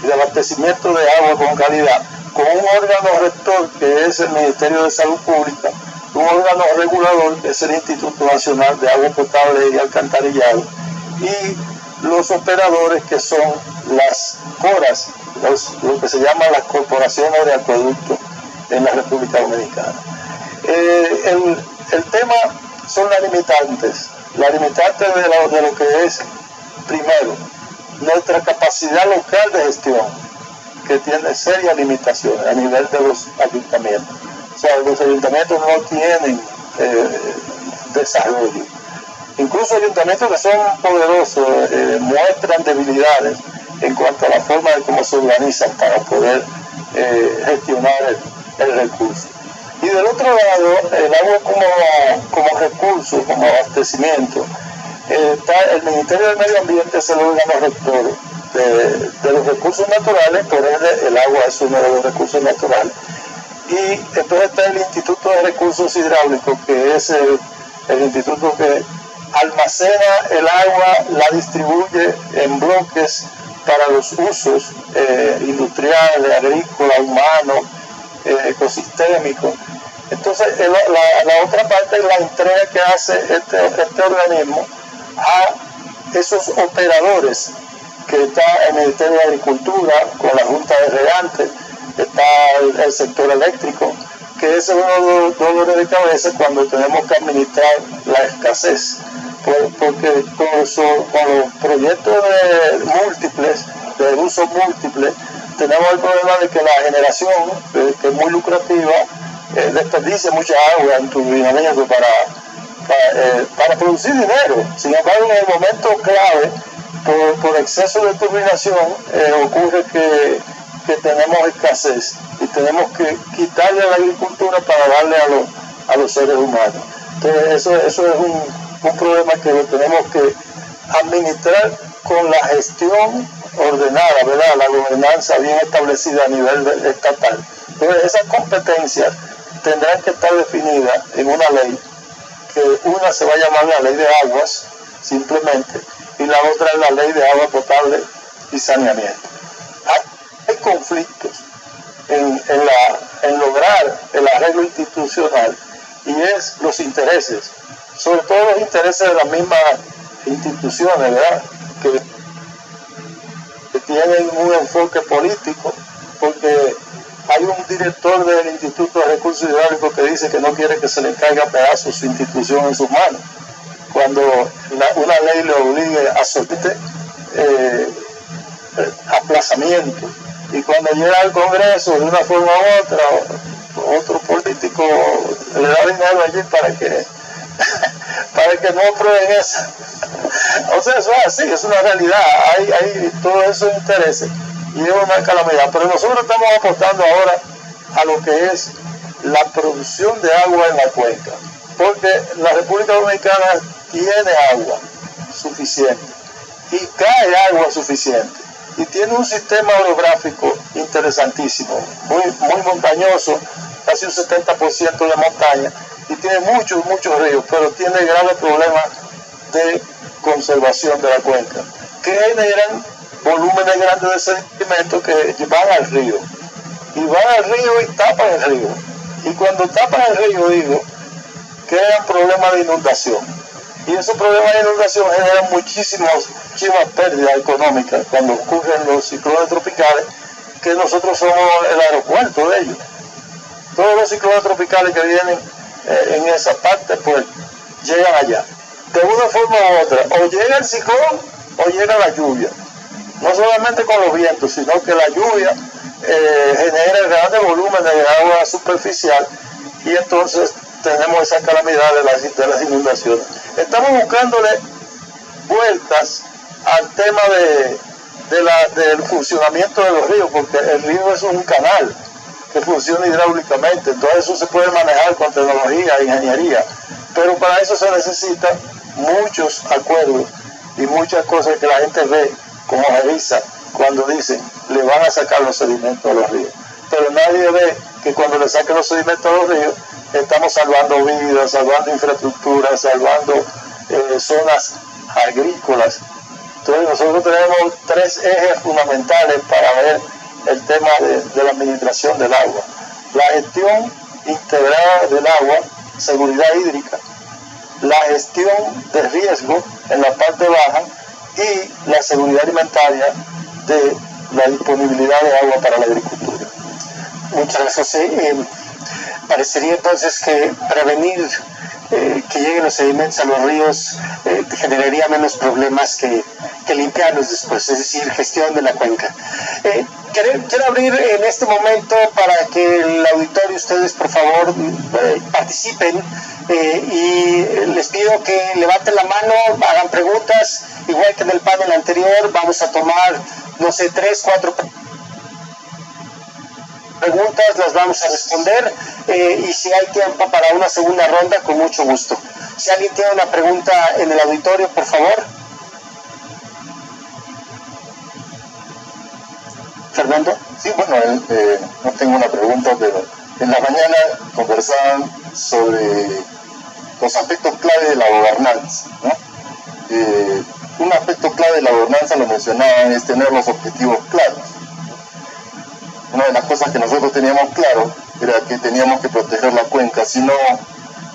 y de abastecimiento de agua con calidad, con un órgano rector que es el Ministerio de Salud Pública, un órgano regulador que es el Instituto Nacional de Agua Potable y Alcantarillado, y los operadores que son las CORAS, lo que se llama las corporaciones de acueducto en la República Dominicana. El tema son las limitantes de lo que es, primero, nuestra capacidad local de gestión, que tiene serias limitaciones a nivel de los ayuntamientos. O sea, los ayuntamientos no tienen desarrollo. Incluso ayuntamientos que son poderosos muestran debilidades en cuanto a la forma de cómo se organizan para poder gestionar el recurso. Y del otro lado, el agua como recurso, como abastecimiento, el Ministerio del Medio Ambiente es el órgano rector de los recursos naturales, por ende el agua es uno de los recursos naturales. Y entonces está el Instituto de Recursos Hidráulicos, que es el instituto que almacena el agua, la distribuye en bloques para los usos industriales, agrícolas, humanos, ecosistémicos. Entonces, la otra parte es la entrega que hace este organismo a esos operadores que está el Ministerio de Agricultura, con la Junta de Regantes, está el sector eléctrico, que ese es uno de los dolores de cabeza cuando tenemos que administrar la escasez, porque con los proyectos múltiples, de uso múltiple, tenemos el problema de que la generación, que es muy lucrativa, desperdicia mucha agua en turbinamiento para producir dinero. Sin embargo, en el momento clave, por exceso de turbinación, ocurre que tenemos escasez y tenemos que quitarle a la agricultura para darle a los seres humanos. Entonces, eso es un problema que lo tenemos que administrar con la gestión ordenada, ¿verdad? La gobernanza bien establecida a nivel estatal. Entonces, esas competencias tendrán que estar definidas en una ley, que una se va a llamar la ley de aguas, simplemente, y la otra es la ley de agua potable y saneamiento. Hay conflictos en lograr el arreglo institucional, y es los intereses, sobre todo los intereses de las mismas instituciones, ¿verdad? Que tienen un enfoque político, porque hay un director del Instituto de Recursos Hidráulicos que dice que no quiere que se le caiga pedazos su institución en sus manos, cuando una ley le obligue a someter aplazamiento, y cuando llega al Congreso de una forma u otra, otro político le da dinero allí para que no aprueben eso. O sea, eso es así, es una realidad, hay todos esos intereses y es una calamidad, pero nosotros estamos apostando ahora a lo que es la producción de agua en la cuenca, porque la República Dominicana tiene agua suficiente y cae agua suficiente y tiene un sistema orográfico interesantísimo, muy montañoso, casi un 70% de montaña, y tiene muchos ríos, pero tiene graves problemas de conservación de la cuenca, que generan volúmenes grandes de sedimentos que van al río, y tapan el río, y cuando tapan el río, crean problemas de inundación, y esos problemas de inundación generan muchísimas pérdidas económicas cuando ocurren los ciclones tropicales, que nosotros somos el aeropuerto de ellos. Todos los ciclones tropicales que vienen en esa parte, pues llegan allá. De una forma u otra, o llega el ciclón o llega la lluvia. No solamente con los vientos, sino que la lluvia genera grandes volúmenes de agua superficial, y entonces tenemos esa calamidad de las inundaciones. Estamos buscándole vueltas al tema del funcionamiento de los ríos, porque el río es un canal que funciona hidráulicamente, entonces eso se puede manejar con tecnología e ingeniería, pero para eso se necesitan muchos acuerdos y muchas cosas que la gente ve como revisa cuando dicen le van a sacar los sedimentos a los ríos, pero nadie ve que cuando le saquen los sedimentos a los ríos estamos salvando vidas, salvando infraestructuras, salvando zonas agrícolas. Entonces nosotros tenemos 3 ejes fundamentales para ver el tema de la administración del agua: la gestión integrada del agua, seguridad hídrica, la gestión de riesgo en la parte baja y la seguridad alimentaria de la disponibilidad de agua para la agricultura. Muchas gracias, José. Parecería entonces que prevenir que lleguen los sedimentos a los ríos generaría menos problemas que limpiarlos después, es decir, gestión de la cuenca. Quiero abrir en este momento para que el auditorio, ustedes por favor participen, y les pido que levanten la mano, hagan preguntas, igual que en el panel anterior. Vamos a tomar, 3, 4 preguntas, las vamos a responder, y si hay tiempo para una segunda ronda, con mucho gusto. Si alguien tiene una pregunta en el auditorio, por favor. Fernando. Sí, bueno, no tengo una pregunta, pero en la mañana conversaban sobre los aspectos clave de la gobernanza, ¿no? un aspecto clave de la gobernanza, lo mencionaban, es tener los objetivos claros. Una de las cosas que nosotros teníamos claro era que teníamos que proteger la cuenca, si no,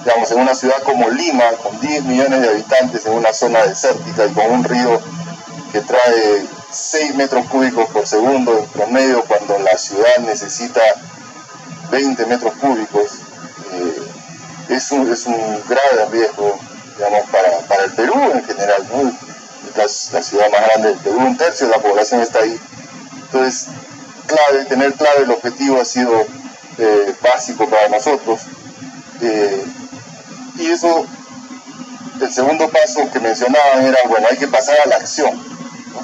digamos, en una ciudad como Lima, con 10 millones de habitantes, en una zona desértica y con un río que trae 6 metros cúbicos por segundo en promedio, cuando la ciudad necesita 20 metros cúbicos, es un grave riesgo, digamos, para el Perú en general, ¿no? Es la ciudad más grande del Perú, 1/3 de la población está ahí. Entonces, tener clave el objetivo ha sido básico para nosotros. Y eso, el segundo paso que mencionaban era, bueno, hay que pasar a la acción, ¿no?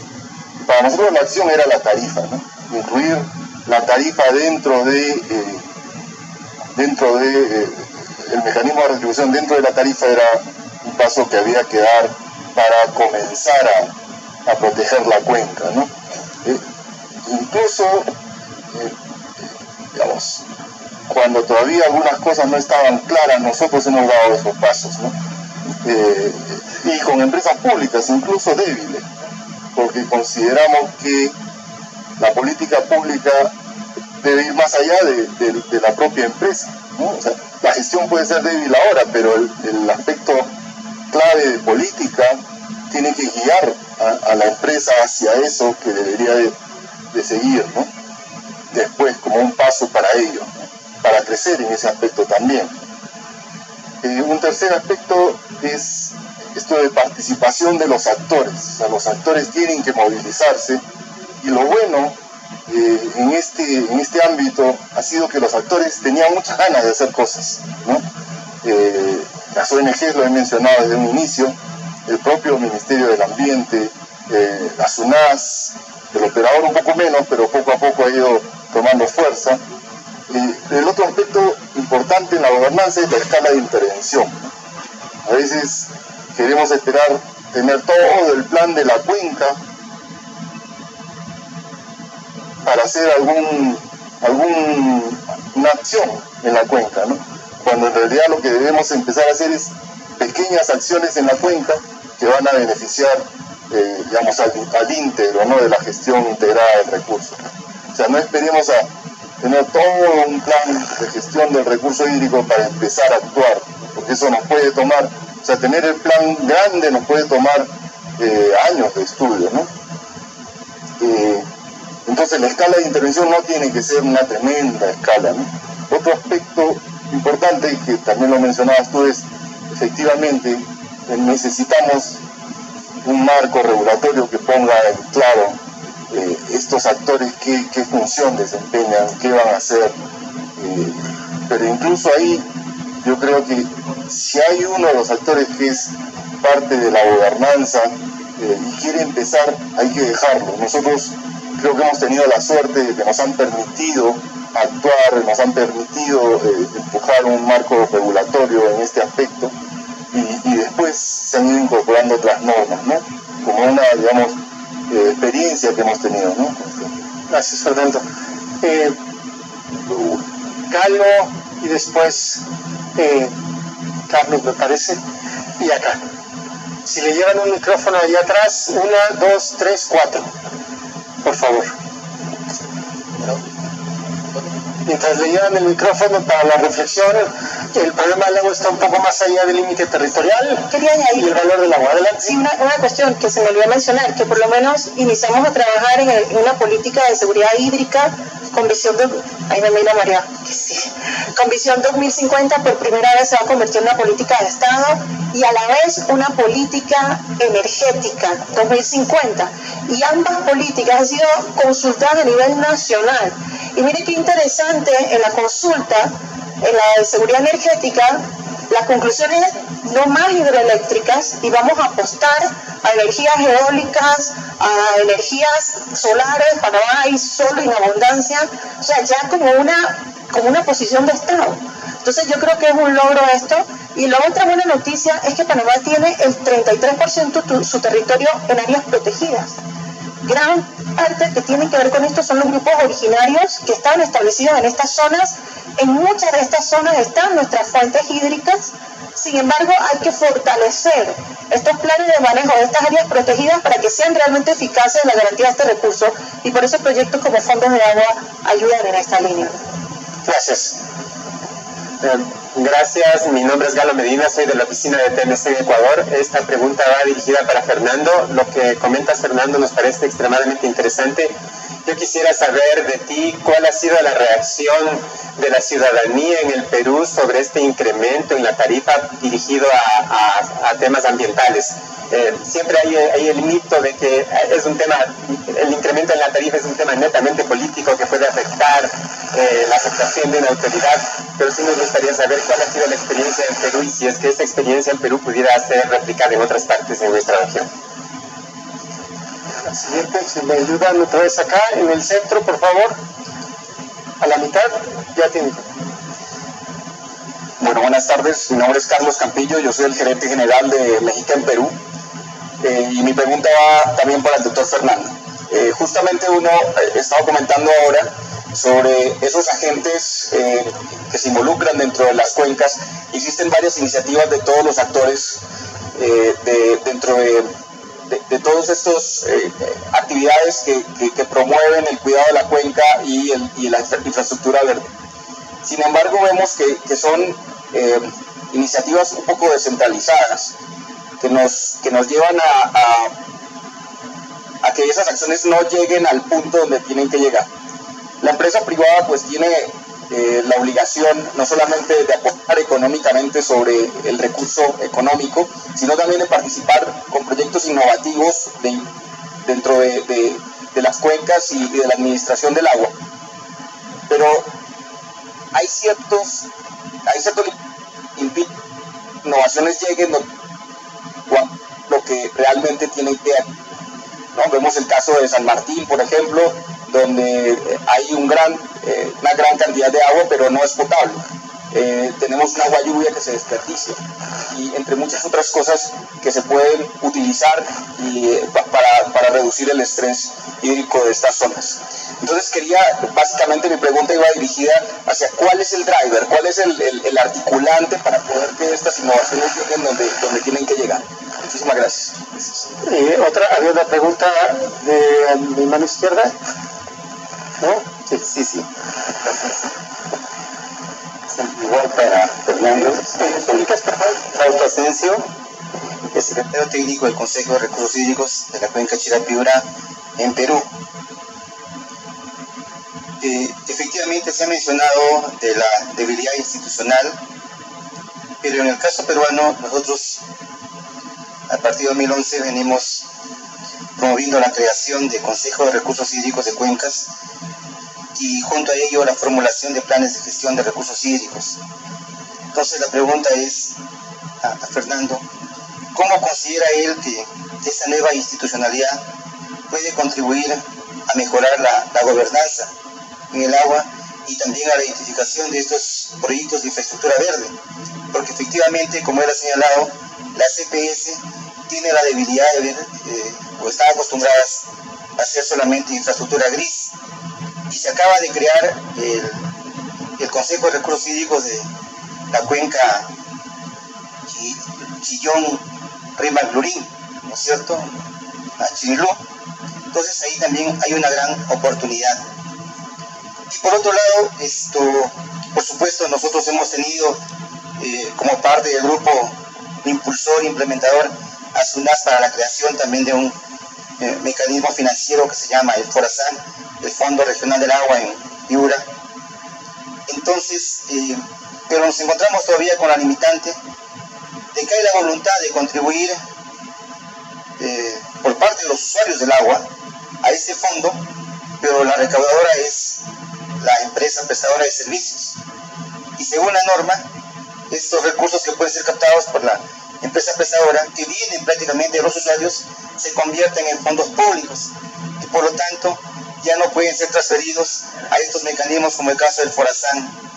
Para nosotros la acción era la tarifa, ¿no? Incluir la tarifa dentro de el mecanismo de retribución dentro de la tarifa era un paso que había que dar para comenzar a proteger la cuenca, ¿no? Incluso, digamos, cuando todavía algunas cosas no estaban claras, nosotros hemos dado esos pasos, ¿no? Y con empresas públicas, incluso débiles, porque consideramos que la política pública debe ir más allá de la propia empresa, ¿no? O sea, la gestión puede ser débil ahora, pero el aspecto clave de política tiene que guiar a la empresa hacia eso que debería de seguir, ¿no? Después, como un paso para ello, ¿no? Para crecer en ese aspecto también. Un tercer aspecto es esto de participación de los actores. O sea, los actores tienen que movilizarse, y lo bueno en este ámbito ha sido que los actores tenían muchas ganas de hacer cosas, ¿no? Las ONGs lo he mencionado desde un inicio, el propio Ministerio del Ambiente, la SUNAS, el operador un poco menos, pero poco a poco ha ido tomando fuerza. El otro aspecto importante en la gobernanza es la escala de intervención. A veces queremos esperar tener todo el plan de la cuenca para hacer una acción en la cuenca, ¿no? Cuando en realidad lo que debemos empezar a hacer es pequeñas acciones en la cuenca que van a beneficiar, digamos, al íntegro, ¿no?, de la gestión integrada del recurso. O sea, no esperemos a tener todo un plan de gestión del recurso hídrico para empezar a actuar, porque eso nos puede tomar, o sea, tener el plan grande nos puede tomar años de estudio, ¿no? Entonces la escala de intervención no tiene que ser una tremenda escala, ¿no? Otro aspecto importante, que también lo mencionabas tú, es efectivamente necesitamos un marco regulatorio que ponga en claro estos actores qué función desempeñan, qué van a hacer, pero incluso ahí yo creo que si hay uno de los actores que es parte de la gobernanza y quiere empezar, hay que dejarlo. Nosotros creo que hemos tenido la suerte de que nos han permitido actuar, nos han permitido empujar un marco regulatorio en este aspecto, y después se han ido incorporando otras normas, ¿no? Como una, digamos, experiencia que hemos tenido, ¿no? Gracias, Fernando. Galo y después Carlos, me parece, y acá. Si le llevan un micrófono allá atrás, 1, 2, 3, 4, por favor. Mientras le llevan el micrófono para la reflexión, el problema del agua está un poco más allá del límite territorial. Quería añadir, y el valor del agua. Adelante. Sí, una cuestión que se me olvidó mencionar, que por lo menos iniciamos a trabajar en una política de seguridad hídrica con visión de... Ahí me mira María, que sí. Con visión 2050, por primera vez se va a convertir en una política de Estado y a la vez una política energética 2050. Y ambas políticas han sido consultadas a nivel nacional. Y mire qué interesante, en la consulta, en la de seguridad energética, la conclusión es no más hidroeléctricas y vamos a apostar a energías eólicas, a energías solares. Panamá hay sol en abundancia, o sea, ya como una posición de Estado. Entonces yo creo que es un logro esto. Y la otra buena noticia es que Panamá tiene el 33% de su territorio en áreas protegidas. Gran parte que tiene que ver con esto son los grupos originarios que estaban establecidos en estas zonas. En muchas de estas zonas están nuestras fuentes hídricas, Sin embargo, hay que fortalecer estos planes de manejo de estas áreas protegidas para que sean realmente eficaces en la garantía de este recurso, y por eso proyectos como fondos de agua ayudan en esta línea. Gracias. Gracias, mi nombre es Galo Medina, soy de la oficina de TMC en Ecuador. Esta pregunta va dirigida para Fernando. Lo que comentas, Fernando, nos parece extremadamente interesante. Yo quisiera saber de ti cuál ha sido la reacción de la ciudadanía en el Perú sobre este incremento en la tarifa dirigido a temas ambientales. Siempre hay el mito de que es un tema, el incremento en la tarifa es un tema netamente político que puede afectar la aceptación de una autoridad, pero sí nos gustaría saber cuál ha sido la experiencia en Perú y si es que esta experiencia en Perú pudiera ser replicada en otras partes de nuestra región. La siguiente, si me ayudan otra vez acá, en el centro, por favor, a la mitad, ya tiene. Bueno, buenas tardes, mi nombre es Carlos Campillo, yo soy el gerente general de México en Perú, y mi pregunta va también para el doctor Fernando. Justamente uno estaba comentando ahora sobre esos agentes que se involucran dentro de las cuencas. Existen varias iniciativas de todos los actores dentro de todas estas actividades que promueven el cuidado de la cuenca y la infraestructura verde. Sin embargo, vemos que son iniciativas un poco descentralizadas, que nos llevan a que esas acciones no lleguen al punto donde tienen que llegar. La empresa privada pues tiene la obligación no solamente de aportar económicamente sobre el recurso económico, sino también de participar con proyectos innovativos dentro de las cuencas y de la administración del agua. Pero hay ciertos innovaciones lleguen lo que realmente tienen que hacer, ¿no? Vemos el caso de San Martín, por ejemplo, donde hay una gran cantidad de agua, pero no es potable. Tenemos un agua lluvia que se desperdicia y entre muchas otras cosas que se pueden utilizar para reducir el estrés hídrico de estas zonas. Entonces básicamente mi pregunta iba dirigida hacia cuál es el driver, cuál es el articulante para poder que estas innovaciones lleguen donde tienen que llegar. Muchísimas gracias. Había otra pregunta de mi mano izquierda. ¿No? Sí. Igual para Fernando. Fausto Asensio, el secretario técnico del Consejo de Recursos Hídricos de la Cuenca Chira-Piura en Perú. Efectivamente se ha mencionado de la debilidad institucional, pero en el caso peruano nosotros a partir de 2011 venimos promoviendo la creación de Consejo de Recursos Hídricos de Cuencas y junto a ello la formulación de planes de gestión de recursos hídricos. Entonces la pregunta es a Fernando, ¿cómo considera él que esta nueva institucionalidad puede contribuir a mejorar la gobernanza en el agua y también a la identificación de estos proyectos de infraestructura verde? Porque efectivamente, como él ha señalado, la CPS tiene la debilidad de ver o están acostumbradas a hacer solamente infraestructura gris, y se acaba de crear el Consejo de Recursos Hídricos de la cuenca Chillón-Rímac-Lurín, ¿no es cierto?, a Chirilú. Entonces ahí también hay una gran oportunidad. Y por otro lado, por supuesto, nosotros hemos tenido como parte del grupo impulsor, implementador, a SUNAS para la creación también de un mecanismo financiero que se llama el FORASAN, el Fondo Regional del Agua en Piura. Entonces, pero nos encontramos todavía con la limitante de que hay la voluntad de contribuir por parte de los usuarios del agua a este fondo, pero la recaudadora es la empresa prestadora de servicios. Y según la norma, estos recursos que pueden ser captados por la empresa prestadora, que vienen prácticamente de los usuarios, se convierten en fondos públicos y por lo tanto ya no pueden ser transferidos a estos mecanismos como el caso del FORASAN.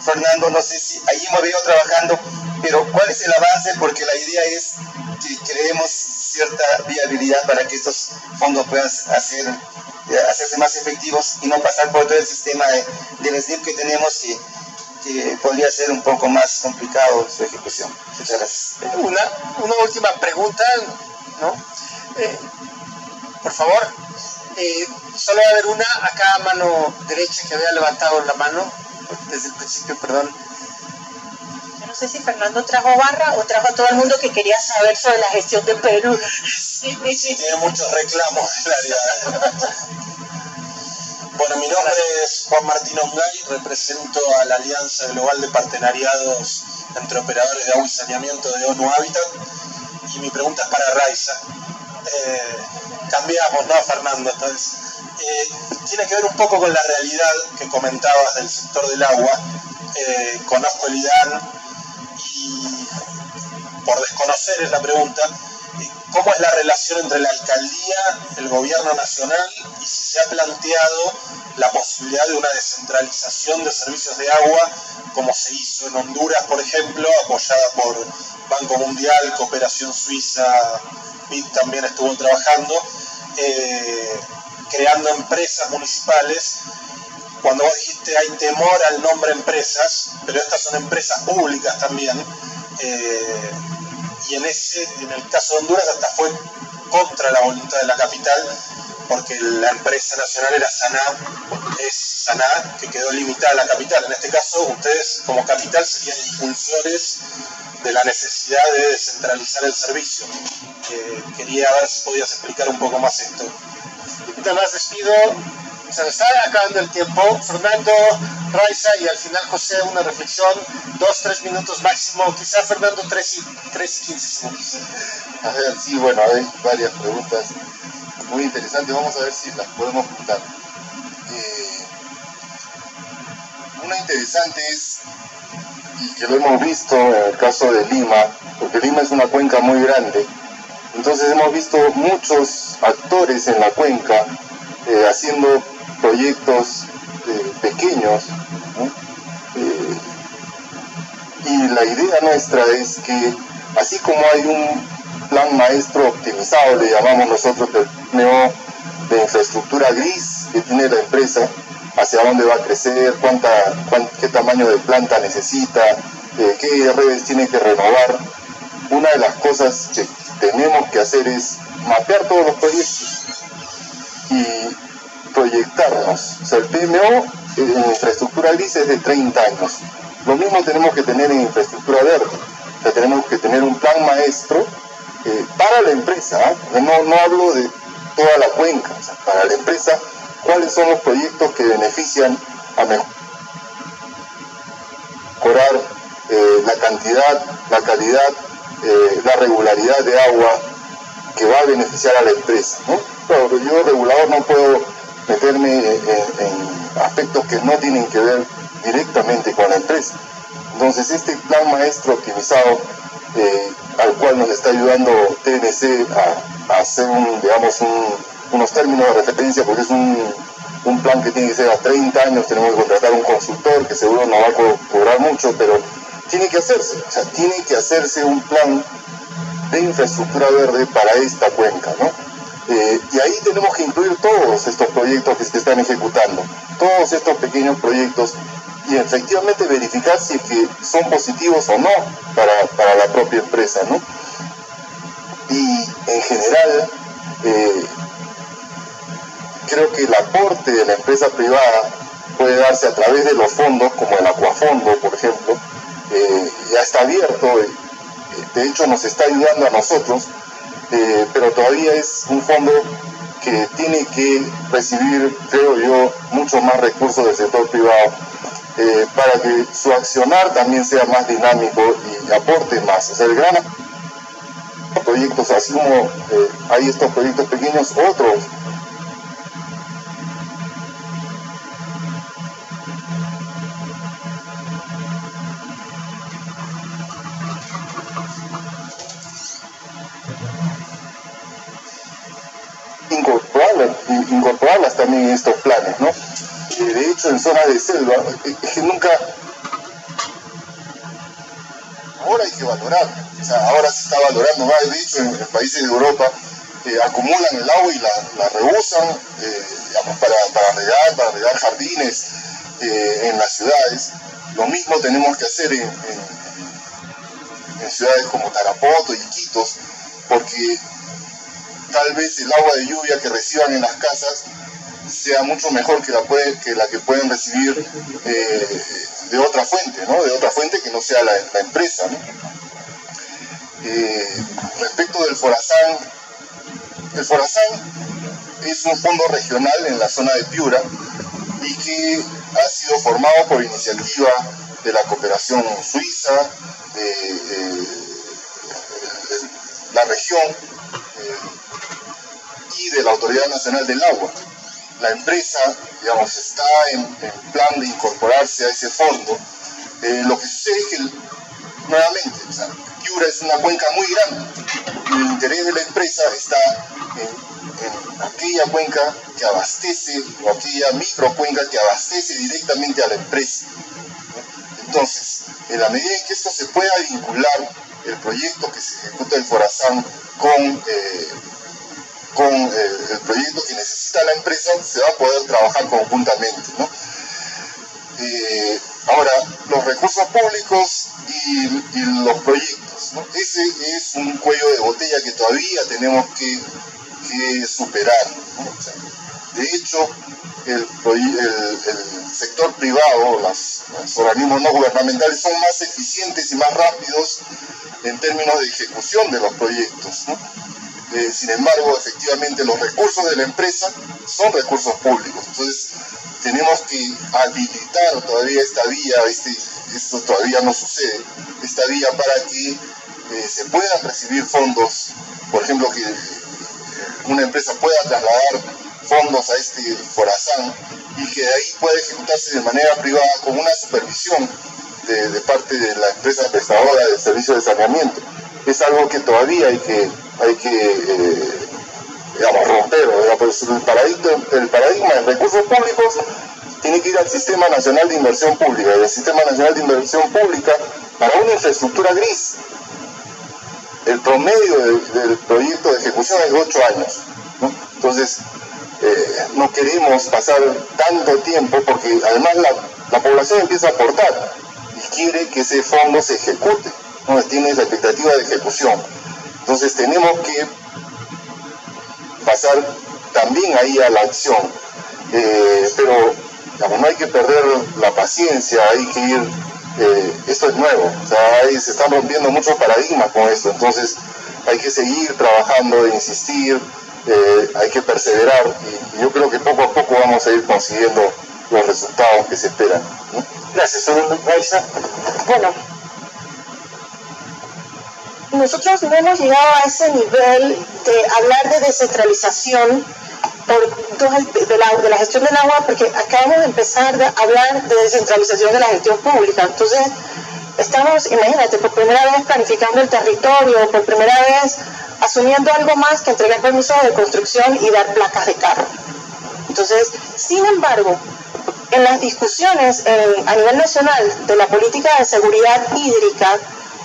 Fernando, no sé si ahí hemos venido trabajando, pero ¿cuál es el avance? Porque la idea es que creemos cierta viabilidad para que estos fondos puedan hacerse más efectivos y no pasar por todo el sistema del SNIP que tenemos, que podría ser un poco más complicado su ejecución. Muchas gracias. Una última pregunta, ¿no? Por favor, solo va a haber una acá a mano derecha que había levantado la mano desde el principio, perdón. Yo no sé si Fernando trajo barra o trajo a todo el mundo que quería saber sobre la gestión de Perú. Tiene muchos reclamos el área. Bueno, mi nombre es Juan Martín Ongay, represento a la Alianza Global de Partenariados entre Operadores de Agua y Saneamiento de ONU Habitat, y mi pregunta es para Raiza. Cambiamos, ¿no, Fernando? Entonces, tiene que ver un poco con la realidad que comentabas del sector del agua. Conozco el IDAN y, por desconocer es la pregunta, ¿cómo es la relación entre la alcaldía, el gobierno nacional, y si se ha planteado la posibilidad de una descentralización de servicios de agua, como se hizo en Honduras, por ejemplo, apoyada por Banco Mundial, Cooperación Suiza, BID también estuvo trabajando, creando empresas municipales? Cuando vos dijiste hay temor al nombre empresas, pero estas son empresas públicas también, y en el caso de Honduras hasta fue contra la voluntad de la capital, porque la empresa nacional era Saná, que quedó limitada a la capital. En este caso, ustedes como capital serían impulsores de la necesidad de descentralizar el servicio. Quería ver si podías explicar un poco más esto. Nada más les pido, se nos está acabando el tiempo. Fernando, Raiza y al final José, una reflexión, 2-3 minutos máximo, quizá Fernando 3 y 15 segundos. A ver, sí, bueno, hay varias preguntas muy interesantes, vamos a ver si las podemos juntar. Una interesante es, y que lo hemos visto en el caso de Lima, porque Lima es una cuenca muy grande, entonces hemos visto muchos actores en la cuenca haciendo proyectos pequeños, ¿no? Y la idea nuestra es que, así como hay un plan maestro optimizado, le llamamos nosotros el PNO de infraestructura gris que tiene la empresa, hacia dónde va a crecer, qué tamaño de planta necesita, qué redes tiene que renovar. Una de las cosas que tenemos que hacer es mapear todos los proyectos y proyectarnos. O sea, el PMO en infraestructura gris es de 30 años. Lo mismo tenemos que tener en infraestructura verde. O sea, tenemos que tener un plan maestro para la empresa. No hablo de toda la cuenca, o sea, para la empresa, cuáles son los proyectos que benefician a mejorar la cantidad, la calidad, la regularidad de agua que va a beneficiar a la empresa, ¿no? Pero yo, regulador, no puedo meterme en aspectos que no tienen que ver directamente con la empresa. Entonces, este plan maestro optimizado, al cual nos está ayudando TNC a hacer unos términos de referencia, porque es un plan que tiene que ser a 30 años, tenemos que contratar un consultor que seguro no va a cobrar mucho, pero tiene que hacerse, o sea, tiene que hacerse un plan de infraestructura verde para esta cuenca, ¿no? Y ahí tenemos que incluir todos estos proyectos que se están ejecutando, todos estos pequeños proyectos, y efectivamente verificar si es que son positivos o no para la propia empresa, ¿no? Y en general, creo que el aporte de la empresa privada puede darse a través de los fondos, como el Acuafondo, por ejemplo. Ya está abierto, de hecho nos está ayudando a nosotros, pero todavía es un fondo que tiene que recibir, creo yo, mucho más recursos del sector privado, para que su accionar también sea más dinámico y aporte más. O sea, el gran proyectos, así como hay estos proyectos pequeños, otros incorporarlas también en estos planes, ¿no? De hecho, en zonas de selva, ahora hay que valorar, o sea, ahora se está valorando más. De hecho, en países de Europa acumulan el agua y la reusan, digamos, para regar jardines en las ciudades, Lo mismo tenemos que hacer en ciudades como Tarapoto y Iquitos, porque tal vez el agua de lluvia que reciban en las casas sea mucho mejor que la que pueden recibir de otra fuente, ¿no? De otra fuente que no sea la empresa, ¿no? Respecto del Forazán, el Forazán es un fondo regional en la zona de Piura y que ha sido formado por iniciativa de la cooperación suiza, la región y de la Autoridad Nacional del Agua. La empresa, digamos, está en plan de incorporarse a ese fondo. Lo que sucede es que, nuevamente, o sea, Piura es una cuenca muy grande y el interés de la empresa está en aquella cuenca que abastece, o aquella microcuenca que abastece directamente a la empresa. Entonces, en la medida en que esto se pueda vincular, el proyecto que se ejecuta el Forazán con el proyecto que necesita la empresa, se va a poder trabajar conjuntamente, ¿no? Ahora, los recursos públicos y los proyectos, ¿no? Ese es un cuello de botella que todavía tenemos que superar, ¿no? O sea, de hecho, el sector privado, los organismos no gubernamentales son más eficientes y más rápidos en términos de ejecución de los proyectos, ¿no? Sin embargo, efectivamente, los recursos de la empresa son recursos públicos. Entonces, tenemos que habilitar todavía esta vía, esto todavía no sucede, esta vía para que se puedan recibir fondos, por ejemplo, que una empresa pueda trasladar fondos a este Forazán y que de ahí pueda ejecutarse de manera privada con una supervisión de parte de la empresa prestadora del servicio de saneamiento. Es algo que todavía hay que digamos, romper, pues el paradigma de recursos públicos tiene que ir al Sistema Nacional de Inversión Pública, y el Sistema Nacional de Inversión Pública para una infraestructura gris. El promedio del proyecto de ejecución es de 8 años, ¿no? Entonces, no queremos pasar tanto tiempo porque además la población empieza a aportar y quiere que ese fondo se ejecute, ¿no? Tiene esa expectativa de ejecución. Entonces tenemos que pasar también ahí a la acción, pero digamos, no hay que perder la paciencia, hay que ir, esto es nuevo, o sea, ahí se están rompiendo muchos paradigmas con esto, entonces hay que seguir trabajando, insistir, hay que perseverar y yo creo que poco a poco vamos a ir consiguiendo los resultados que se esperan, ¿no? Gracias, señor Raiza. Bueno, nosotros no hemos llegado a ese nivel de hablar de descentralización de la gestión del agua, porque acabamos de empezar a hablar de descentralización de la gestión pública. Entonces, estamos, imagínate, por primera vez planificando el territorio, por primera vez asumiendo algo más que entregar permisos de construcción y dar placas de carro. Entonces, sin embargo, en las discusiones a nivel nacional de la política de seguridad hídrica,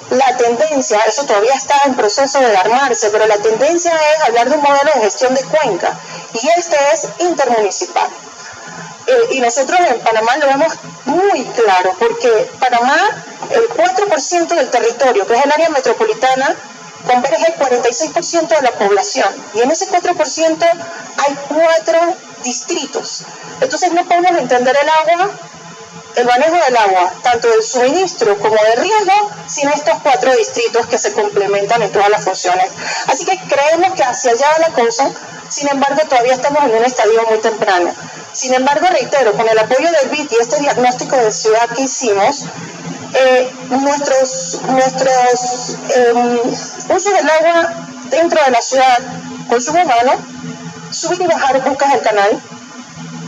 la tendencia, eso todavía está en proceso de armarse, pero la tendencia es hablar de un modelo de gestión de cuenca, y este es intermunicipal. Y nosotros en Panamá lo vemos muy claro, porque Panamá, el 4% del territorio, que es el área metropolitana, converge el 46% de la población, y en ese 4% hay 4 distritos. Entonces no podemos entender el manejo del agua, tanto del suministro como de riego, sin estos 4 distritos que se complementan en todas las funciones. Así que creemos que hacia allá va la cosa, sin embargo todavía estamos en un estadio muy temprano. Sin embargo, reitero, con el apoyo del BID y este diagnóstico de ciudad que hicimos, nuestros usos del agua dentro de la ciudad, consumo humano, subir y bajar bucas del canal,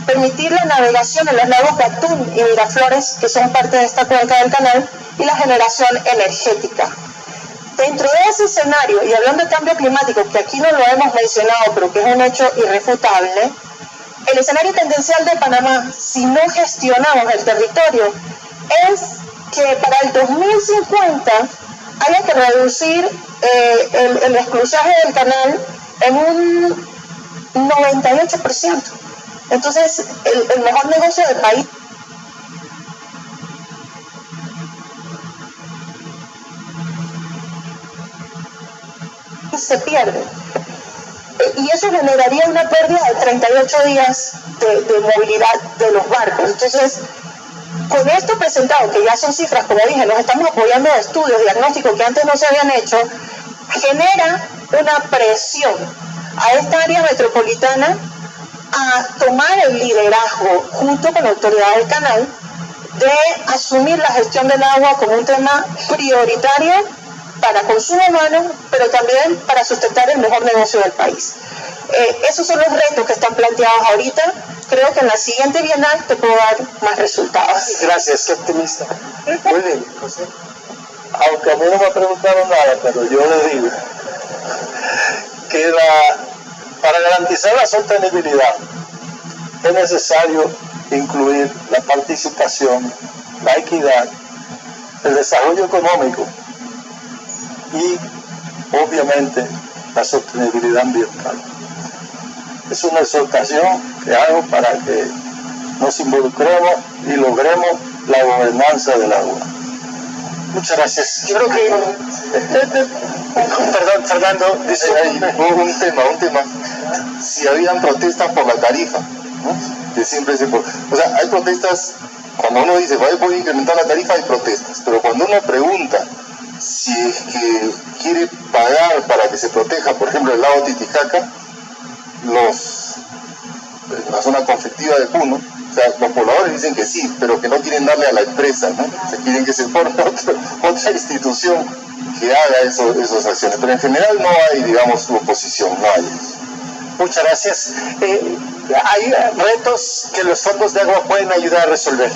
permitir la navegación en los lagos Gatún y Miraflores, que son parte de esta cuenca del canal, y la generación energética. Dentro de ese escenario, y hablando de cambio climático, que aquí no lo hemos mencionado, pero que es un hecho irrefutable, el escenario tendencial de Panamá, si no gestionamos el territorio, es que para el 2050 haya que reducir el exclusaje del canal en un 98%. Entonces, el mejor negocio del país se pierde. Y eso generaría una pérdida de 38 días de movilidad de los barcos. Entonces, con esto presentado, que ya son cifras, como dije, nos estamos apoyando de estudios diagnósticos que antes no se habían hecho, genera una presión a esta área metropolitana a tomar el liderazgo junto con la autoridad del canal de asumir la gestión del agua como un tema prioritario para consumo humano, pero también para sustentar el mejor negocio del país. Esos son los retos que están planteados ahorita. Creo que en la siguiente bienal te puedo dar más resultados. Gracias, qué optimista. Muy bien, José. Aunque a mí no me preguntaron nada, pero yo le digo que para garantizar la sostenibilidad es necesario incluir la participación, la equidad, el desarrollo económico y, obviamente, la sostenibilidad ambiental. Es una exhortación que hago para que nos involucremos y logremos la gobernanza del agua. Muchas gracias. Yo creo que... Perdón, Fernando. Dice ahí un tema. Si habían protestas por la tarifa, ¿no? Que siempre o sea, hay protestas, cuando uno dice, voy a incrementar la tarifa, hay protestas. Pero cuando uno pregunta si es que quiere pagar para que se proteja, por ejemplo, el lago Titicaca, la zona conflictiva de Puno, o sea, los pobladores dicen que sí, pero que no quieren darle a la empresa, ¿no? O sea, quieren que se forme otra institución que haga esas acciones. Pero en general no hay, digamos, oposición, no hay. Muchas gracias. Hay retos que los fondos de agua pueden ayudar a resolver.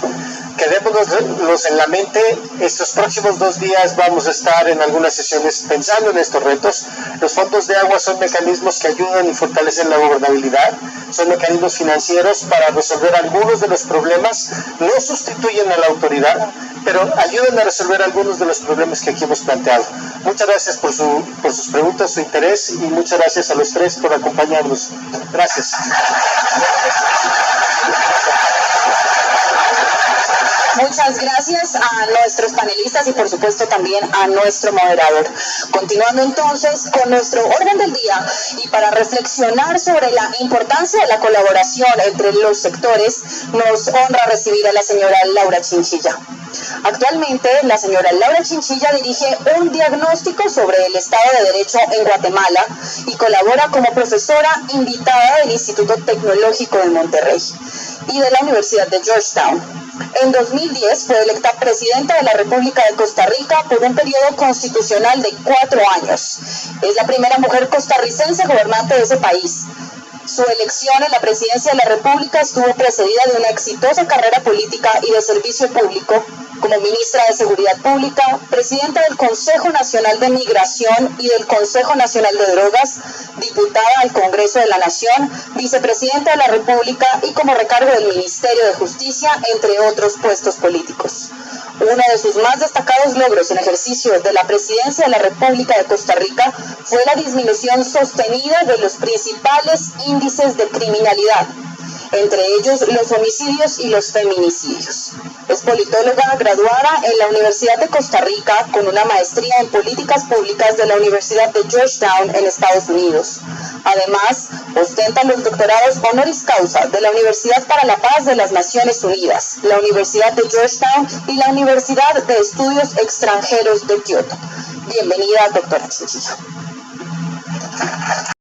Quedémonos en la mente. Estos próximos 2 días vamos a estar en algunas sesiones pensando en estos retos. Los fondos de agua son mecanismos que ayudan y fortalecen la gobernabilidad. Son mecanismos financieros para resolver algunos de los problemas. No sustituyen a la autoridad, pero ayudan a resolver algunos de los problemas que aquí hemos planteado. Muchas gracias por sus preguntas, su interés, y muchas gracias a los tres por acompañarnos. Gracias. Muchas gracias a nuestros panelistas y por supuesto también a nuestro moderador. Continuando entonces con nuestro orden del día y para reflexionar sobre la importancia de la colaboración entre los sectores, nos honra recibir a la señora Laura Chinchilla. Actualmente, la señora Laura Chinchilla dirige un diagnóstico sobre el Estado de Derecho en Guatemala y colabora como profesora invitada del Instituto Tecnológico de Monterrey y de la Universidad de Georgetown. En 2010 fue electa presidenta de la República de Costa Rica por un periodo constitucional de 4 años. Es la primera mujer costarricense gobernante de ese país. Su elección en la presidencia de la República estuvo precedida de una exitosa carrera política y de servicio público como ministra de Seguridad Pública, presidenta del Consejo Nacional de Migración y del Consejo Nacional de Drogas, diputada al Congreso de la Nación, vicepresidenta de la República y como recargo del Ministerio de Justicia, entre otros puestos políticos. Uno de sus más destacados logros en ejercicio de la presidencia de la República de Costa Rica fue la disminución sostenida de los principales índices de criminalidad, entre ellos los homicidios y los feminicidios. Es politóloga graduada en la Universidad de Costa Rica con una maestría en políticas públicas de la Universidad de Georgetown en Estados Unidos. Además, ostenta los doctorados honoris causa de la Universidad para la Paz de las Naciones Unidas, la Universidad de Georgetown y la Universidad de Estudios Extranjeros de Kioto. Bienvenida, doctora Chinchilla.